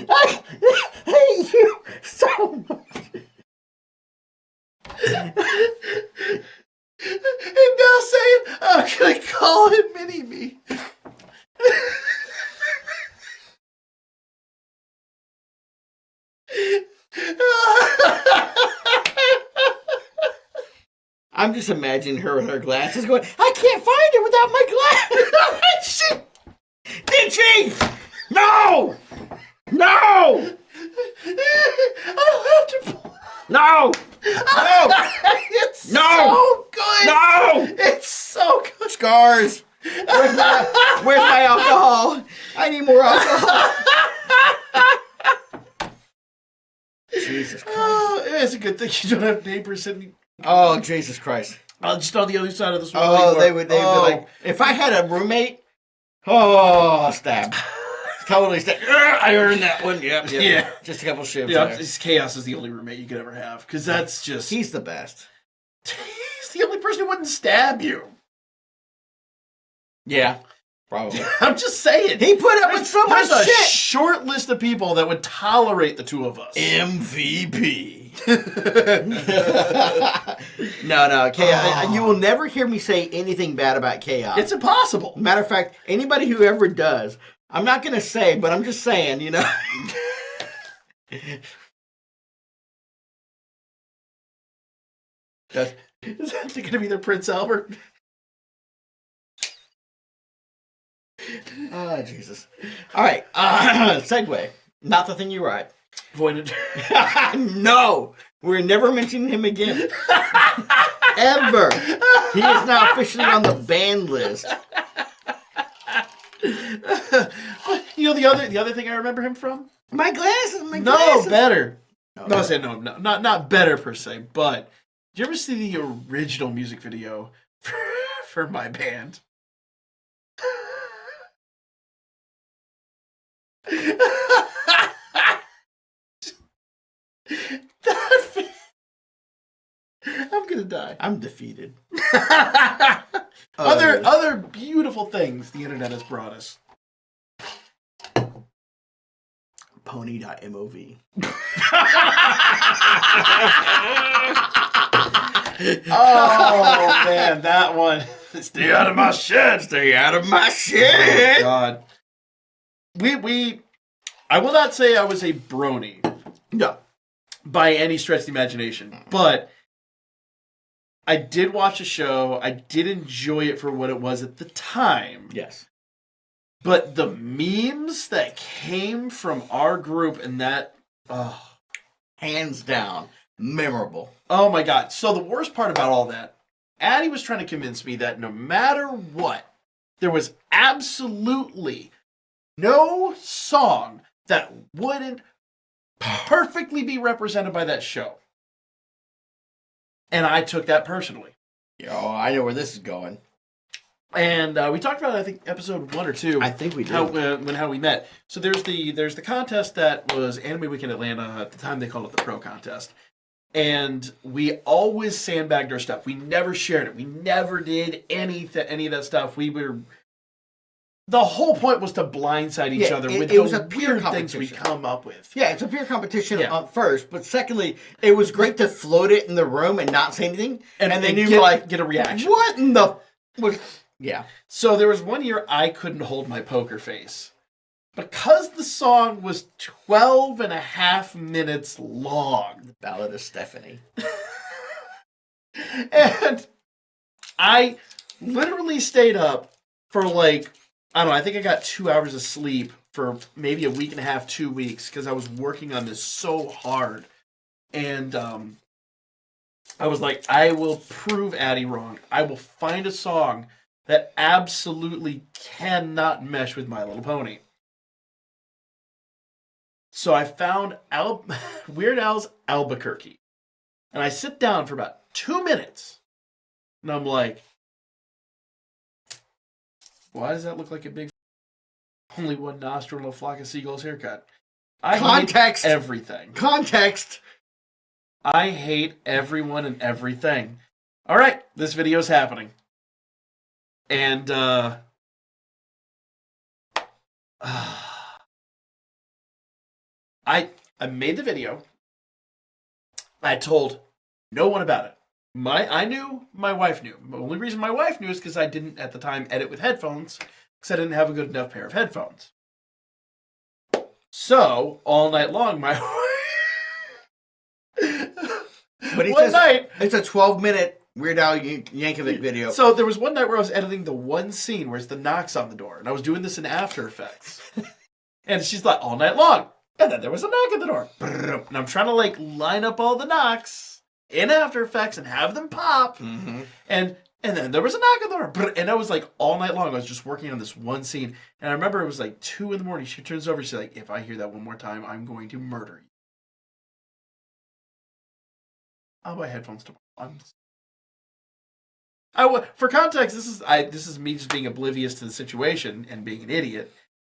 I hate you so much. And now saying I'm gonna call him Mini-Me. I'm just imagining her with her glasses going, I can't find it without my glasses. Did she? No! No! I'll have to... No! No! It's no! so good! No! It's so good! Scars! Where's my alcohol? I need more alcohol. Jesus Christ. Oh, it's a good thing you don't have neighbors sitting... Oh, Jesus Christ. Just on the other side of this room. Oh, they would be like... If I had a roommate... Oh, stab. Totally stab. I earned that one. Yep. Yeah. Just a couple shifts there. Chaos is the only roommate you could ever have. Because that's just... He's the best. He's the only person who wouldn't stab you. Yeah. Probably. I'm just saying. He put up with so much shit. There's a short list of people that would tolerate the two of us. MVP. No, Chaos. You will never hear me say anything bad about Chaos. It's impossible. Matter of fact, anybody who ever does, I'm not going to say, but I'm just saying, you know. Is that going to be their Prince Albert? Oh, Jesus. All right. Segue. Not the thing you write. Voided. No. We're never mentioning him again. Ever. He is now officially on the banned list. You know the other thing I remember him from? My glasses. No, better. No, I said no, not better per se, but did you ever see the original music video for my band? I'm gonna die. I'm defeated. Other beautiful things the internet has brought us. Pony.mov. Oh man, that one. Stay out of my shit. Stay out of my shit. Oh, God. I will not say I was a brony. No. By any stretch of the imagination. But I did watch the show. I did enjoy it for what it was at the time. Yes. But the memes that came from our group and that... hands down, memorable. Oh my God. So the worst part about all that, Addie was trying to convince me that no matter what, there was absolutely no song that wouldn't perfectly be represented by that show. And I took that personally. Oh, I know where this is going. And we talked about it, I think, episode 1 or 2. I think we did. How we met. So there's the contest that was Anime Weekend Atlanta. At the time, they called it the Pro Contest. And we always sandbagged our stuff. We never shared it. We never did any of that stuff. The whole point was to blindside each other with the weird things we come up with. Yeah, it's a peer competition first, but secondly, it was great to float it in the room and not say anything, and then you get a reaction. What in the... Yeah. So there was one year I couldn't hold my poker face. Because the song was 12 and a half minutes long. The Ballad of Stephanie. And I literally stayed up for I don't know, I think I got 2 hours of sleep for maybe a week and a half, 2 weeks, because I was working on this so hard. And I was like, I will prove Addie wrong. I will find a song that absolutely cannot mesh with My Little Pony. So I found Weird Al's Albuquerque. And I sit down for about 2 minutes. And I'm like, why does that look like a big only one nostril and a flock of seagulls haircut? I hate everything. Context. I hate everyone and everything. All right, this video's happening. And I made the video. I told no one about it. I knew, my wife knew. The only reason my wife knew is because I didn't, at the time, edit with headphones, because I didn't have a good enough pair of headphones. So, all night long, my wife... But he says, it's a 12-minute Weird Al Yankovic video. So there was one night where I was editing the one scene where it's the knocks on the door, and I was doing this in After Effects. And she's like, all night long. And then there was a knock at the door. And I'm trying to like line up all the knocks in After Effects and have them pop. Mm-hmm. And then there was a knock at the door. And I was like, all night long, I was just working on this one scene. And I remember it was like 2 a.m. She turns over, she's like, if I hear that one more time, I'm going to murder you. I'll buy headphones tomorrow. For context, this is me just being oblivious to the situation and being an idiot,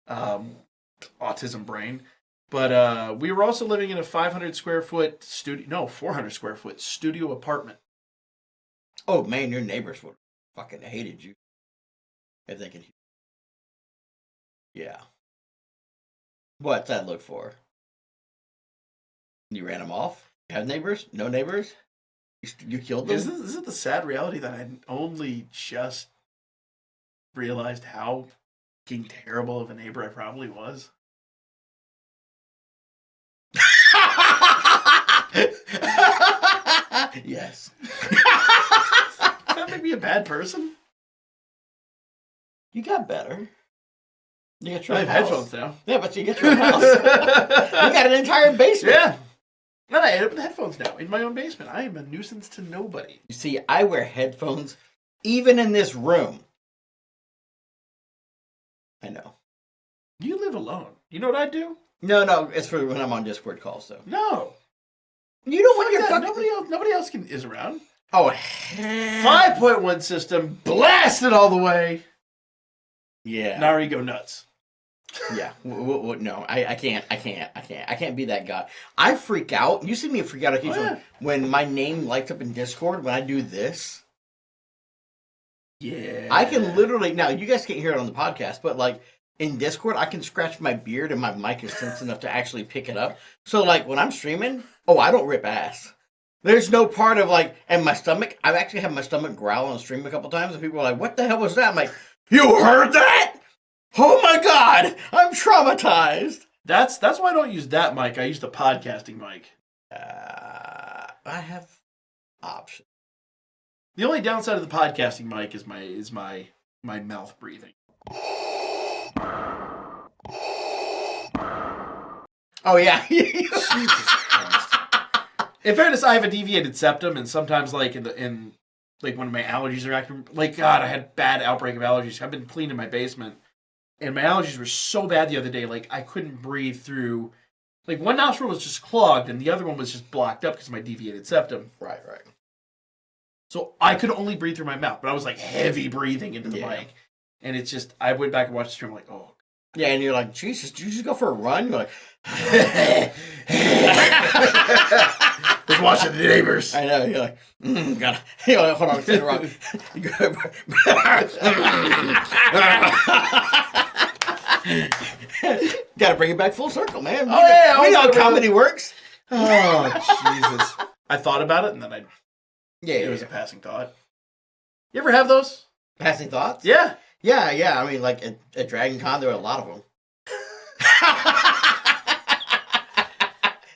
autism brain. But we were also living in a 400 square foot studio apartment. Oh man, your neighbors would fucking hated you if they could. Yeah. What's that look for? You ran them off? You have neighbors? No neighbors? You killed them? Is it the sad reality that I only just realized how fucking terrible of a neighbor I probably was? Yes. Does that make me a bad person? You got better. You got your I have headphones now. Yeah, but you get your house. You got an entire basement. Yeah. And I end up with headphones now in my own basement. I am a nuisance to nobody. You see, I wear headphones even in this room. I know. You live alone. You know what I do? No, it's for when I'm on Discord calls, though. No. You don't want your fucking... Nobody else is around. Oh, 5.1 system, blasted all the way. Yeah. Nari go nuts. Yeah. No, I can't be that guy. I freak out. You see me freak out occasionally when my name lights up in Discord when I do this. Yeah. I can literally, now you guys can't hear it on the podcast, but like in Discord, I can scratch my beard and my mic is sensitive enough to actually pick it up. So like when I'm streaming, I don't rip ass. There's no part of like, and my stomach, I've actually had my stomach growl on stream a couple times and people are like, what the hell was that? I'm like, you heard that? Oh my God, I'm traumatized. That's why I don't use that mic. I use the podcasting mic. I have options. The only downside of the podcasting mic is my mouth breathing. Oh yeah. Jesus Christ. In fairness, I have a deviated septum, and sometimes like in when my allergies are acting like God, I had bad outbreak of allergies. I've been cleaning my basement. And my allergies were so bad the other day, like, I couldn't breathe through... Like, one nostril was just clogged, and the other one was just blocked up because of my deviated septum. Right. So I could only breathe through my mouth, but I was, like, heavy breathing into the mic. And it's just... I went back and watched the stream, like, oh. Yeah, and you're like, Jesus, did you just go for a run? You're like... Just watching the neighbors. I know, you're like... gotta... hold on, say it wrong. Gotta bring it back full circle, man. Oh, yeah. We know how comedy works. Oh, Jesus. I thought about it, and then it was a passing thought. You ever have those? Passing thoughts? Yeah. Yeah. I mean, like, at Dragon Con, there were a lot of them.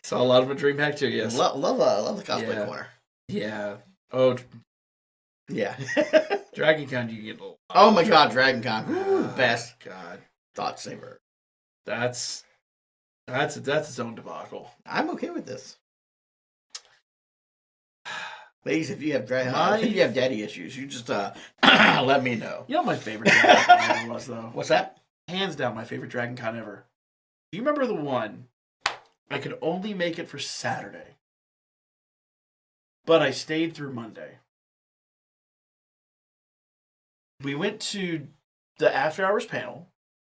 Saw a lot of a DreamHack too, yes. Love the cosplay corner. Yeah. Oh. Yeah. Dragon Con, you get a lot. Oh my God, Dragon Con. Best. God. Thought saver. That's its own debacle. I'm okay with this. Ladies, if you have daddy issues, you just let me know. You know what my favorite Dragon Con ever was, though? What's that? Hands down, my favorite Dragon Con ever. Do you remember the one? I could only make it for Saturday, but I stayed through Monday. We went to the after hours panel.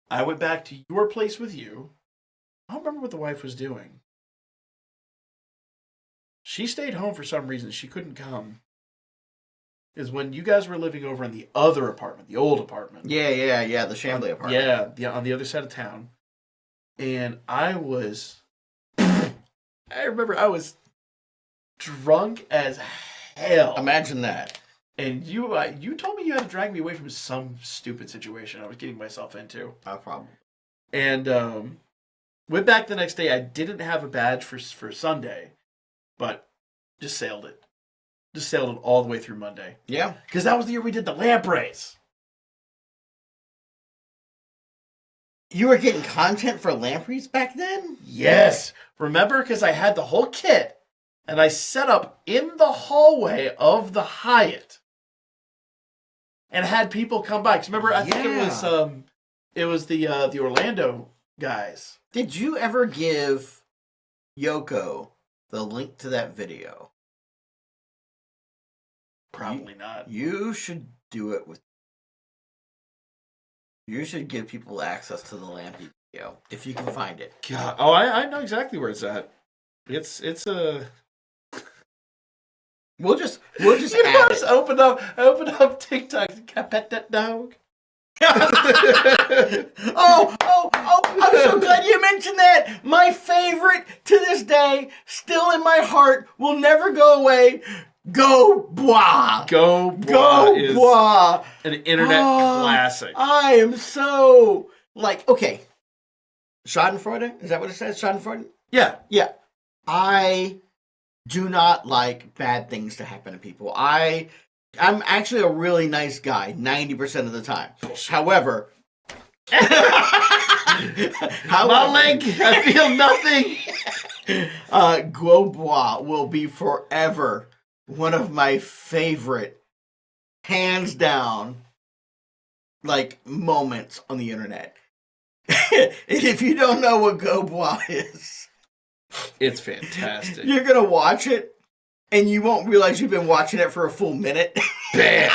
I went back to your place with you. I don't remember what the wife was doing. She stayed home for some reason. She couldn't come. Is when you guys were living over in the other apartment, the old apartment. Yeah, the Chambly apartment. Yeah, on the other side of town. And I remember I was drunk as hell. Imagine that. And you told me you had to drag me away from some stupid situation I was getting myself into. Probably. And went back the next day. I didn't have a badge for Sunday, but just sailed it. just sailed it all the way through Monday. Yeah. Because that was the year we did the lampreys. You were getting content for lampreys back then? Yes. Remember? Because I had the whole kit, and I set up in the hallway of the Hyatt, and had people come by. Because remember, I think it was the Orlando guys. Did you ever give Yoko the link to that video? Probably not. You should do it with. You should give people access to the Lampy video if you can find it. God. Oh, I know exactly where it's at. It's a. We'll just open up TikTok. Can I pet that dog? oh, I'm so glad you mentioned that. My favorite to this day, still in my heart, will never go away. Go Bois. Go Bois. An internet classic. I am so okay. Schadenfreude? Is that what it says? Schadenfreude? Yeah. Yeah. I do not like bad things to happen to people. I'm actually a really nice guy 90% of the time. However, my leg, I feel nothing. Go Bois will be forever one of my favorite, hands down, moments on the internet. And if you don't know what Go Bois is, it's fantastic. You're gonna watch it, and you won't realize you've been watching it for a full minute. Bam!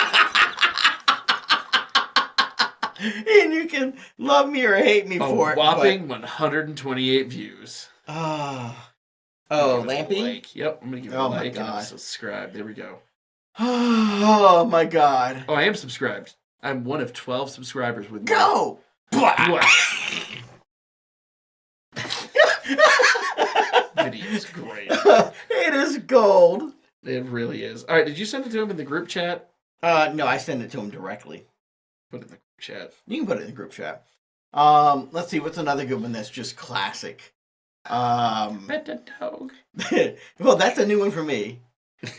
And you can love me or hate me for it. Whopping 128 views. Lampy? Like. Yep, I'm gonna give it a like and subscribe. There we go. Oh my god. Oh, I am subscribed. I'm one of 12 subscribers with Go! Video is great. It is gold. It really is. All right, did you send it to him in the group chat? No, I sent it to him directly. Put it in the group chat. You can put it in the group chat. Let's see, what's another good one that's just classic? Pet the dog. Well, that's a new one for me. In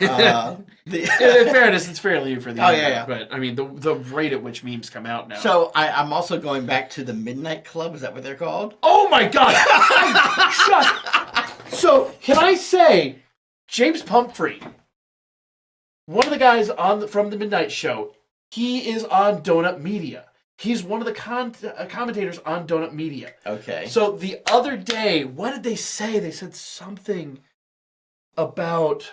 fairness, it's fairly new for the internet, yeah. But I mean, the rate at which memes come out now. So I'm also going back to the Midnight Club. Is that what they're called? Oh my god! So can I say, James Pumphrey, one of the guys from the Midnight Show, he is on Donut Media. He's one of the commentators on Donut Media. Okay. So the other day, what did they say? They said something about.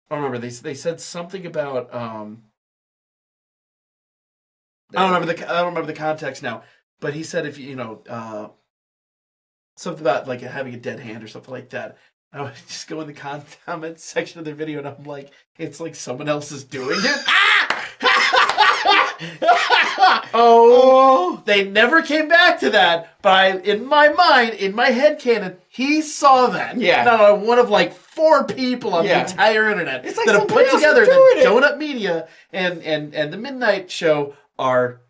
I don't remember. They said something about. I don't remember the context now. But he said if something about having a dead hand or something like that. I would just go in the comment section of the video and I'm like, it's like someone else is doing it. They never came back to that. But in my mind, in my headcanon, he saw that. Yeah. Now I'm one of 4 people on the entire internet that have put together the Donut Media and the Midnight Show are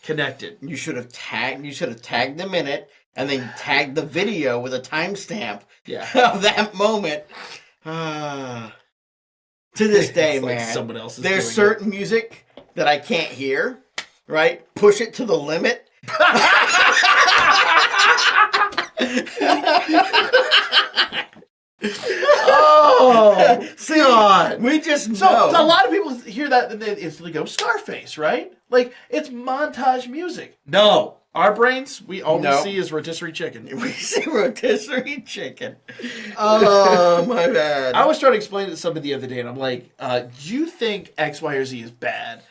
connected. You should have tagged them in it and then tagged the video with a timestamp of that moment. To this day, man, someone else is there's certain music that I can't hear, right? Push it to the limit. Oh, God. We just know. So a lot of people hear that and they instantly go, Scarface, right? It's montage music. No. Our brains, all we see is rotisserie chicken. We see rotisserie chicken. Oh, my bad. I was trying to explain it to somebody the other day, and I'm like, you think X, Y, or Z is bad.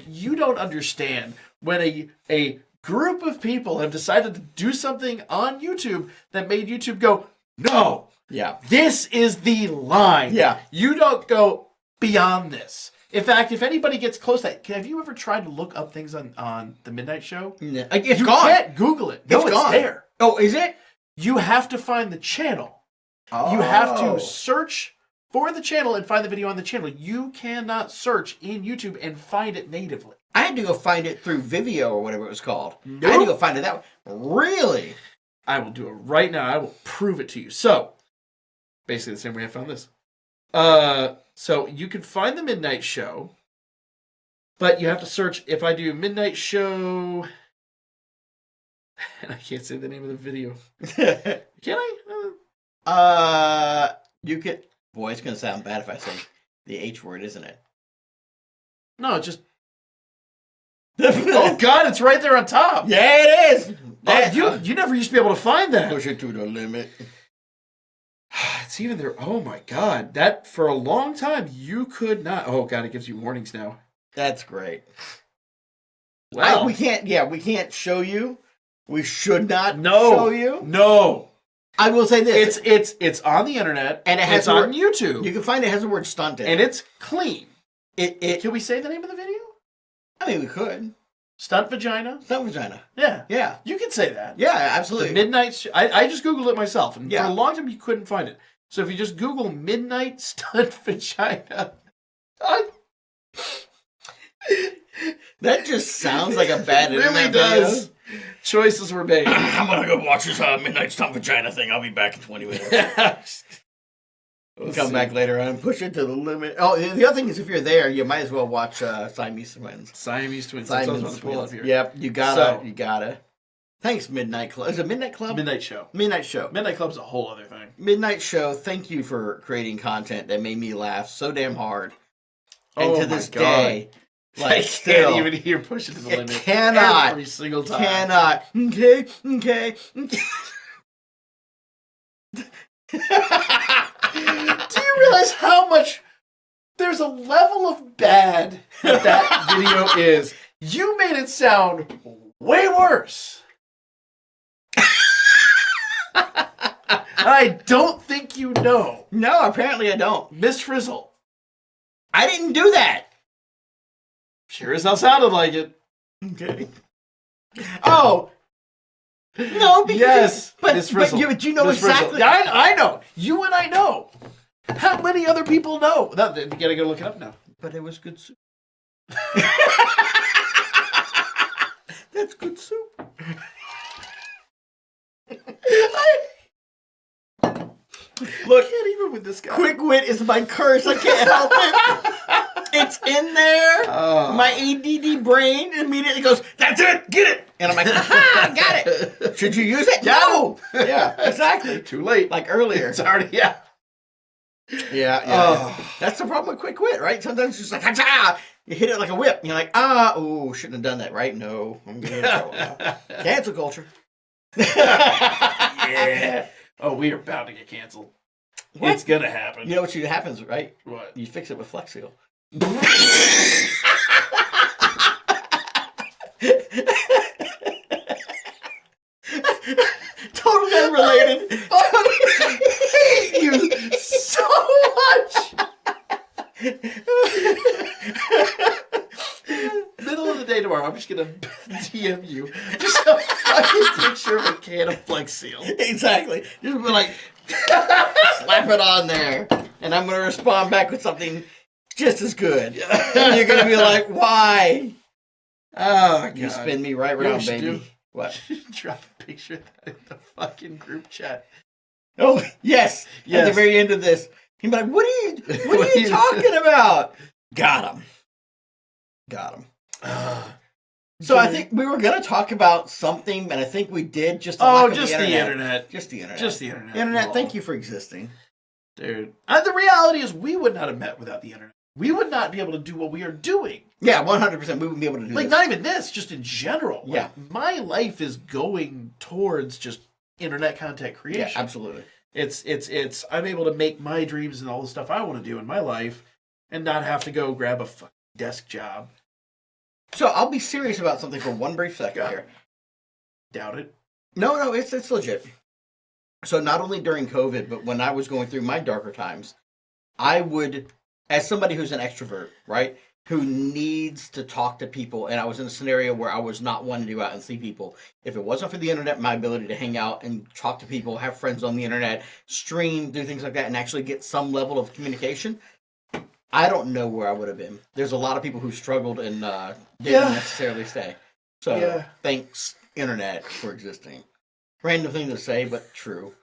You don't understand when a group of people have decided to do something on YouTube that made YouTube go, no. Yeah. This is the line. Yeah. You don't go beyond this. In fact, if anybody gets close to that, have you ever tried to look up things on the Midnight Show? No. It's you gone. Can't Google it. No, it's gone. there. Oh, is it? You have to find the channel. Oh. You have to search for the channel and find the video on the channel. You cannot search in YouTube and find it natively. I had to go find it through Vimeo or whatever it was called. Nope. I had to go find it that way. Really? I will do it right now. I will prove it to you. So, Basically the same way I found this. So you can find the Midnight Show, but you have to search. If I do Midnight Show, and I can't say the name of the video. Can I? You could. Boy, it's gonna sound bad if I say the H word, isn't it? No, just. Oh God! It's right there on top. Yeah, it is. You never used to be able to find that. Push it to the limit. It's even there. Oh my God! That for a long time you could not. Oh God! It gives you warnings now. That's great. Well, we can't. Yeah, we can't show you. We should not show you. No. I will say this: it's on the internet and it's on YouTube. You can find it has the word "stunt" in it, and it's clean. Can we say the name of the video? I mean, we could. Stunt vagina. Stunt vagina. Yeah. You can say that. Yeah, absolutely. The Midnight. I just googled it myself, and for a long time you couldn't find it. So if you just Google Midnight Stunt Vagina, that just sounds like a bad it really does. Video. Choices were made. I'm gonna go watch this Midnight Stunt Vagina thing. I'll be back in 20 minutes. We'll come back later on and push it to the limit. Oh, the other thing is, if you're there, you might as well watch Siamese Twins. Siamese Twins. Siamese Twins. Yep, you gotta. Thanks, Midnight Club. Is it Midnight Club? Midnight Show. Midnight Show. Midnight Club's a whole other thing. Midnight Show. Thank you for creating content that made me laugh so damn hard. And to this day, I can't even hear push it to the limit. Cannot. Every single time. Cannot. Okay. Do you realize how much there's a level of bad that video is? You made it sound way worse. I don't think you know. No, apparently I don't. Miss Frizzle. I didn't do that. Sure as hell sounded like it. Okay. Oh. No, because... Yes, but you know Miss exactly... I know. You and I know. How many other people know? You gotta go look it up now. But it was good soup. That's good soup. Look, I can't even with this guy. Quick wit is my curse. I can't help it. It's in there. My ADD brain immediately goes, "That's it, get it." And I'm like, "Aha, got it." Should you use it? No. Yeah, exactly. Too late. Like earlier. It's already Yeah. That's the problem with quick wit, right? Sometimes it's just like, "Ha!" You hit it like a whip. And you're like, oh, shouldn't have done that, right? No, I'm getting in trouble now. Cancel culture. Yeah. Oh, we are bound to get canceled. What? It's gonna happen. You know what happens, right? What? You fix it with Flex Seal. Totally unrelated. I hate you so much. Middle of the day tomorrow, I'm just gonna DM you just a fucking picture of a can of Flex Seal. Exactly. Just be like, slap it on there, and I'm gonna respond back with something just as good. And you're gonna be like, why? Oh, God. You spin me right round, baby. What? Drop a picture of that in the fucking group chat. Oh, yes. At the very end of this, he'd be like, what are you talking about? Got him. So I think we were going to talk about something, and I think we did. Just the internet. Just the internet. Internet, thank you for existing. Dude. And the reality is we would not have met without the internet. We would not be able to do what we are doing. Yeah, 100%. We wouldn't be able to do this. Not even this, just in general. Yeah. My life is going towards just internet content creation. Yeah, absolutely. It's I'm able to make my dreams and all the stuff I want to do in my life and not have to go grab a fucking desk job. So I'll be serious about something for one brief second here. Doubt it. No, it's legit. So not only during COVID, but when I was going through my darker times, I would, as somebody who's an extrovert, right, who needs to talk to people, and I was in a scenario where I was not wanting to go out and see people. If it wasn't for the internet, my ability to hang out and talk to people, have friends on the internet, stream, do things like that, and actually get some level of communication, I don't know where I would have been. There's a lot of people who struggled and didn't necessarily stay. So thanks, internet, for existing. Random thing to say, but true.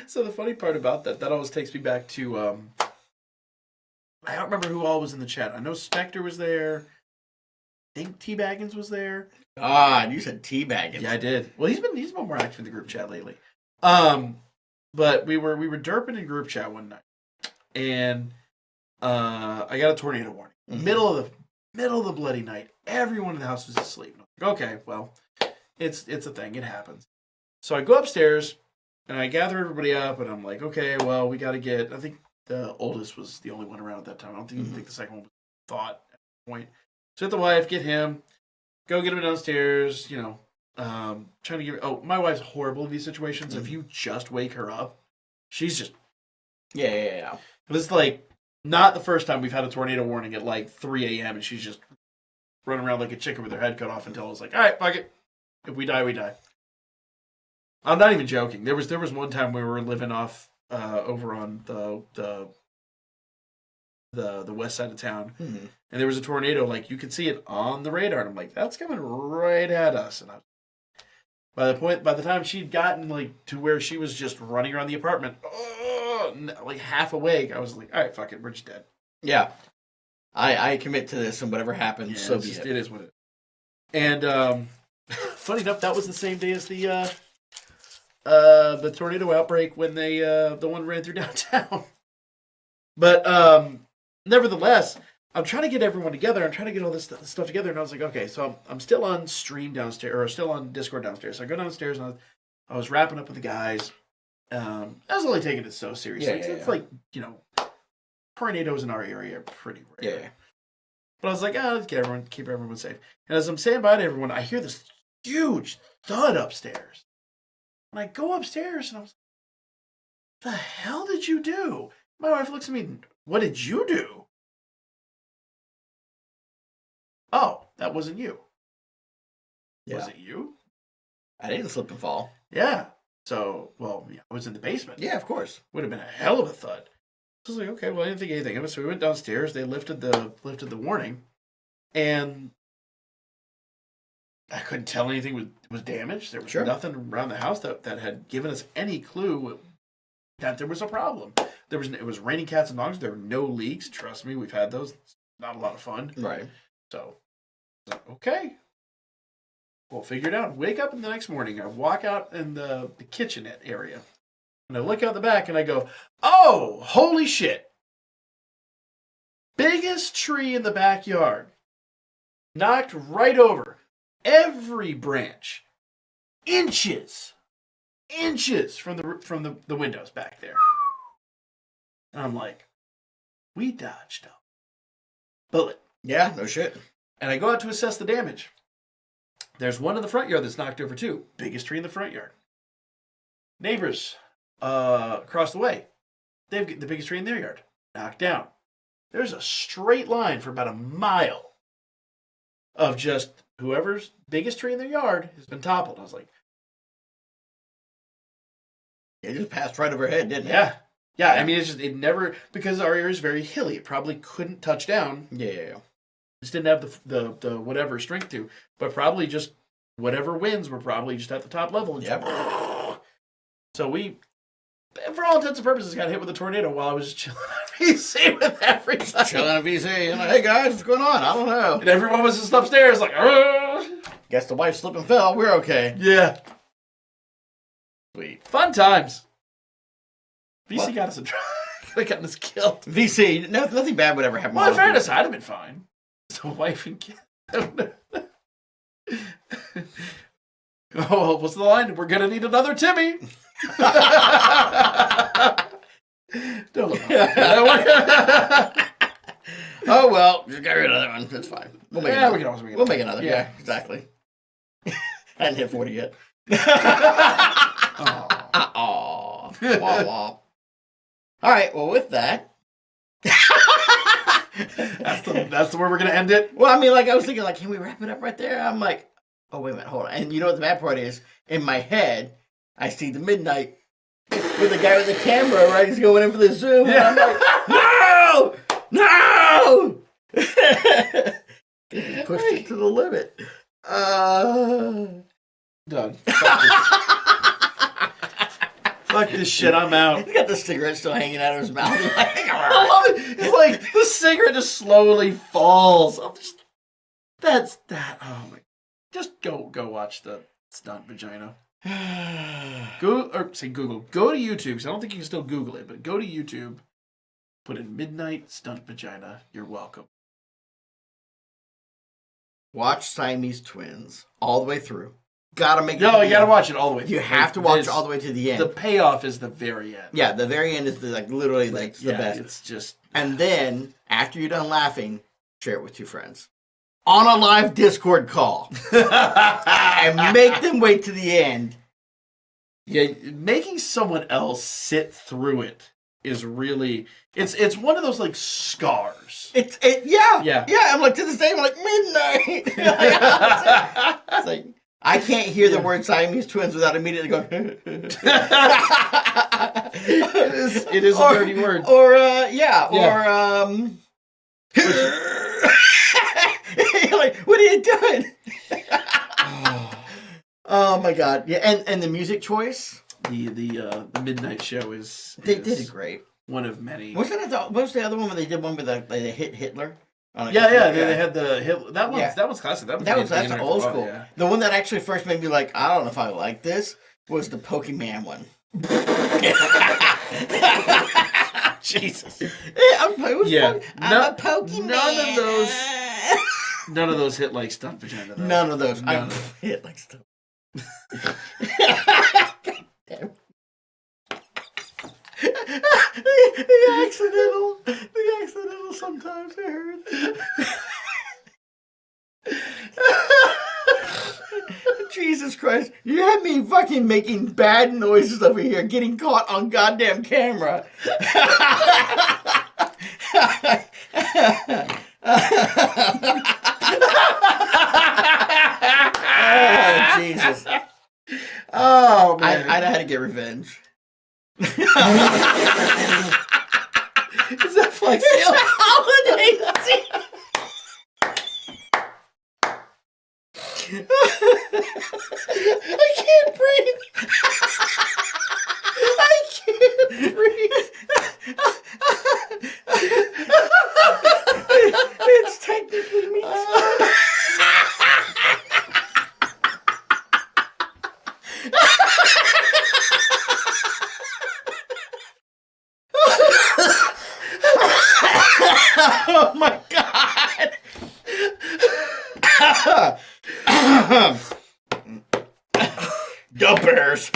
So the funny part about that always takes me back to, I don't remember who all was in the chat. I know Spectre was there. I think T-Baggins was there. Ah, you said T-Baggins. Yeah, I did. Well, he's been more active in the group chat lately. But we were derping in group chat one night, and I got a tornado warning. Mm-hmm. Middle of the bloody night. Everyone in the house was asleep. Like, okay, well, it's a thing. It happens. So I go upstairs and I gather everybody up, and I'm like, okay, well, we got to get. I think the oldest was the only one around at that time. I don't think the second one was thought at that point. So get the wife, get him, go get him downstairs. You know, trying to give. Oh, my wife's horrible in these situations. Mm-hmm. If you just wake her up, she's just yeah. But it's like not the first time we've had a tornado warning at like 3 a.m. and she's just running around like a chicken with her head cut off until it's like, all right, fuck it. If we die, we die. I'm not even joking. There was one time we were living off over on the west side of town, and there was a tornado. Like you could see it on the radar, and I'm like, that's coming right at us. And by the time she'd gotten like to where she was just running around the apartment, like half awake, I was like, all right, fuck it, we're just dead. Yeah, I commit to this, and whatever happens, yeah, so be it. It is what it is. And funny enough, that was the same day as the tornado outbreak when the one ran through downtown. But nevertheless, I'm trying to get everyone together. I'm trying to get all this stuff together, and I was like, okay, so I'm still on stream downstairs, or still on Discord downstairs. So I go downstairs, and I was wrapping up with the guys. I was only taking it so seriously. It's like, you know, tornadoes in our area are pretty rare. Yeah. But I was like, let's keep everyone safe. And as I'm saying bye to everyone, I hear this huge thud upstairs. And I go upstairs, and I was like, the hell did you do? My wife looks at me, what did you do? Oh, that wasn't you. Yeah. Was it you? I didn't slip and fall. Yeah. So, well, yeah, I was in the basement. Yeah, of course. Would have been a hell of a thud. I was like, okay, well, I didn't think anything of it. So we went downstairs. They lifted the warning, and I couldn't tell anything was damaged. There was nothing around the house that had given us any clue that there was a problem. It was raining cats and dogs. There were no leaks. Trust me, we've had those. It's not a lot of fun. Right. So, okay. We'll figure it out. Wake up in the next morning. I walk out in the kitchenette area. And I look out the back and I go, oh, holy shit. Biggest tree in the backyard. Knocked right over. Every branch. Inches from the windows back there. And I'm like, we dodged a bullet. Yeah, no shit. And I go out to assess the damage. There's one in the front yard that's knocked over too. Biggest tree in the front yard. Neighbors across the way, they've got the biggest tree in their yard knocked down. There's a straight line for about a mile of just whoever's biggest tree in their yard has been toppled. I was like, it just passed right overhead, didn't it? Yeah. I mean, it never, because our area is very hilly. It probably couldn't touch down. Yeah. Just didn't have the whatever strength to, but probably just whatever winds were probably just at the top level. And so we, for all intents and purposes, got hit with a tornado while I was just chilling on VC with everybody. Chilling on VC. And like, hey guys, what's going on? I don't know. And everyone was just upstairs like, guess the wife slipped and fell. We're okay. Yeah. Sweet. Fun times. VC got us in trouble. Could have gotten us killed. VC, nothing bad would ever happen. Well, in fairness, I'd have been fine. So wife and kid. Oh, what's the line? We're gonna need another Timmy. Don't look. Oh well, just get rid of that one. That's fine. We'll make another. We can always make another. We'll make another. Yeah, exactly. I hadn't hit 40 yet. Aww. Wah, wah. All right. Well, with that. That's where we're gonna end it. Well, I mean, like I was thinking, like, can we wrap it up right there? I'm like, oh wait a minute, hold on. And you know what the bad part is? In my head, I see the midnight with the guy with the camera, right? He's going in for the zoom, and I'm like, no. Pushed it to the limit. Done. Fuck this shit. I'm out. He's got the cigarette still hanging out of his mouth. I love it. It's like the cigarette just slowly falls. I'm just that's that. Oh my! Just go watch the stunt vagina. Google. Go to YouTube. Cause I don't think you can still Google it, but go to YouTube. Put in midnight stunt vagina. You're welcome. Watch Siamese Twins all the way through. Gotta make. No, you gotta watch it all the way. You have to watch it all the way to the end. The payoff is the very end. Yeah, the very end is literally the best. It's just. And then after you're done laughing, share it with 2 friends on a live Discord call, and make them wait to the end. Yeah, making someone else sit through it is really it's one of those like scars. Yeah. I'm like to this day I'm like midnight. It's like I can't hear the word Siamese Twins without immediately going. It is a dirty word. Or like, what are you doing? Oh my god! Yeah, and the music choice. The Midnight Show They did it great. One of many. What was the other one where they did one with they hit Hitler? They had the Hitler. That was classic. That's old school. Yeah. The one that actually first made me like, I don't know if I like this, was the Pokemon one. Jesus. I'm a Pokemon. None of those hit like stunt vagina. Though. None of those. I hit like stunt. The accidental sometimes it hurts. Jesus Christ, you had me fucking making bad noises over here, getting caught on goddamn camera. Oh, Jesus. Oh, man. I know how to get revenge. Is that flex? It's a holiday season. I can't breathe. I can't breathe. It's technically me. Oh my god! The bears.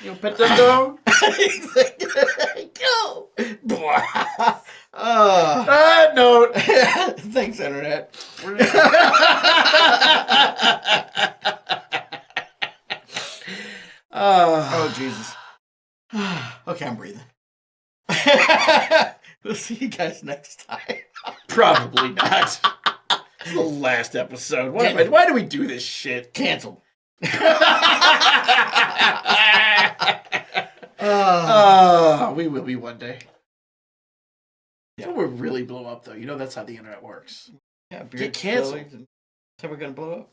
You pet the dog? Go. Note. Thanks, Internet. Oh, Jesus. Okay, I'm breathing. We'll see you guys next time. Probably not. The last episode. Why do we do this shit? Canceled. We will be one day. Yeah. We'll really blow up, though. You know that's how the internet works. Yeah, get canceled. That's how we're going to blow up.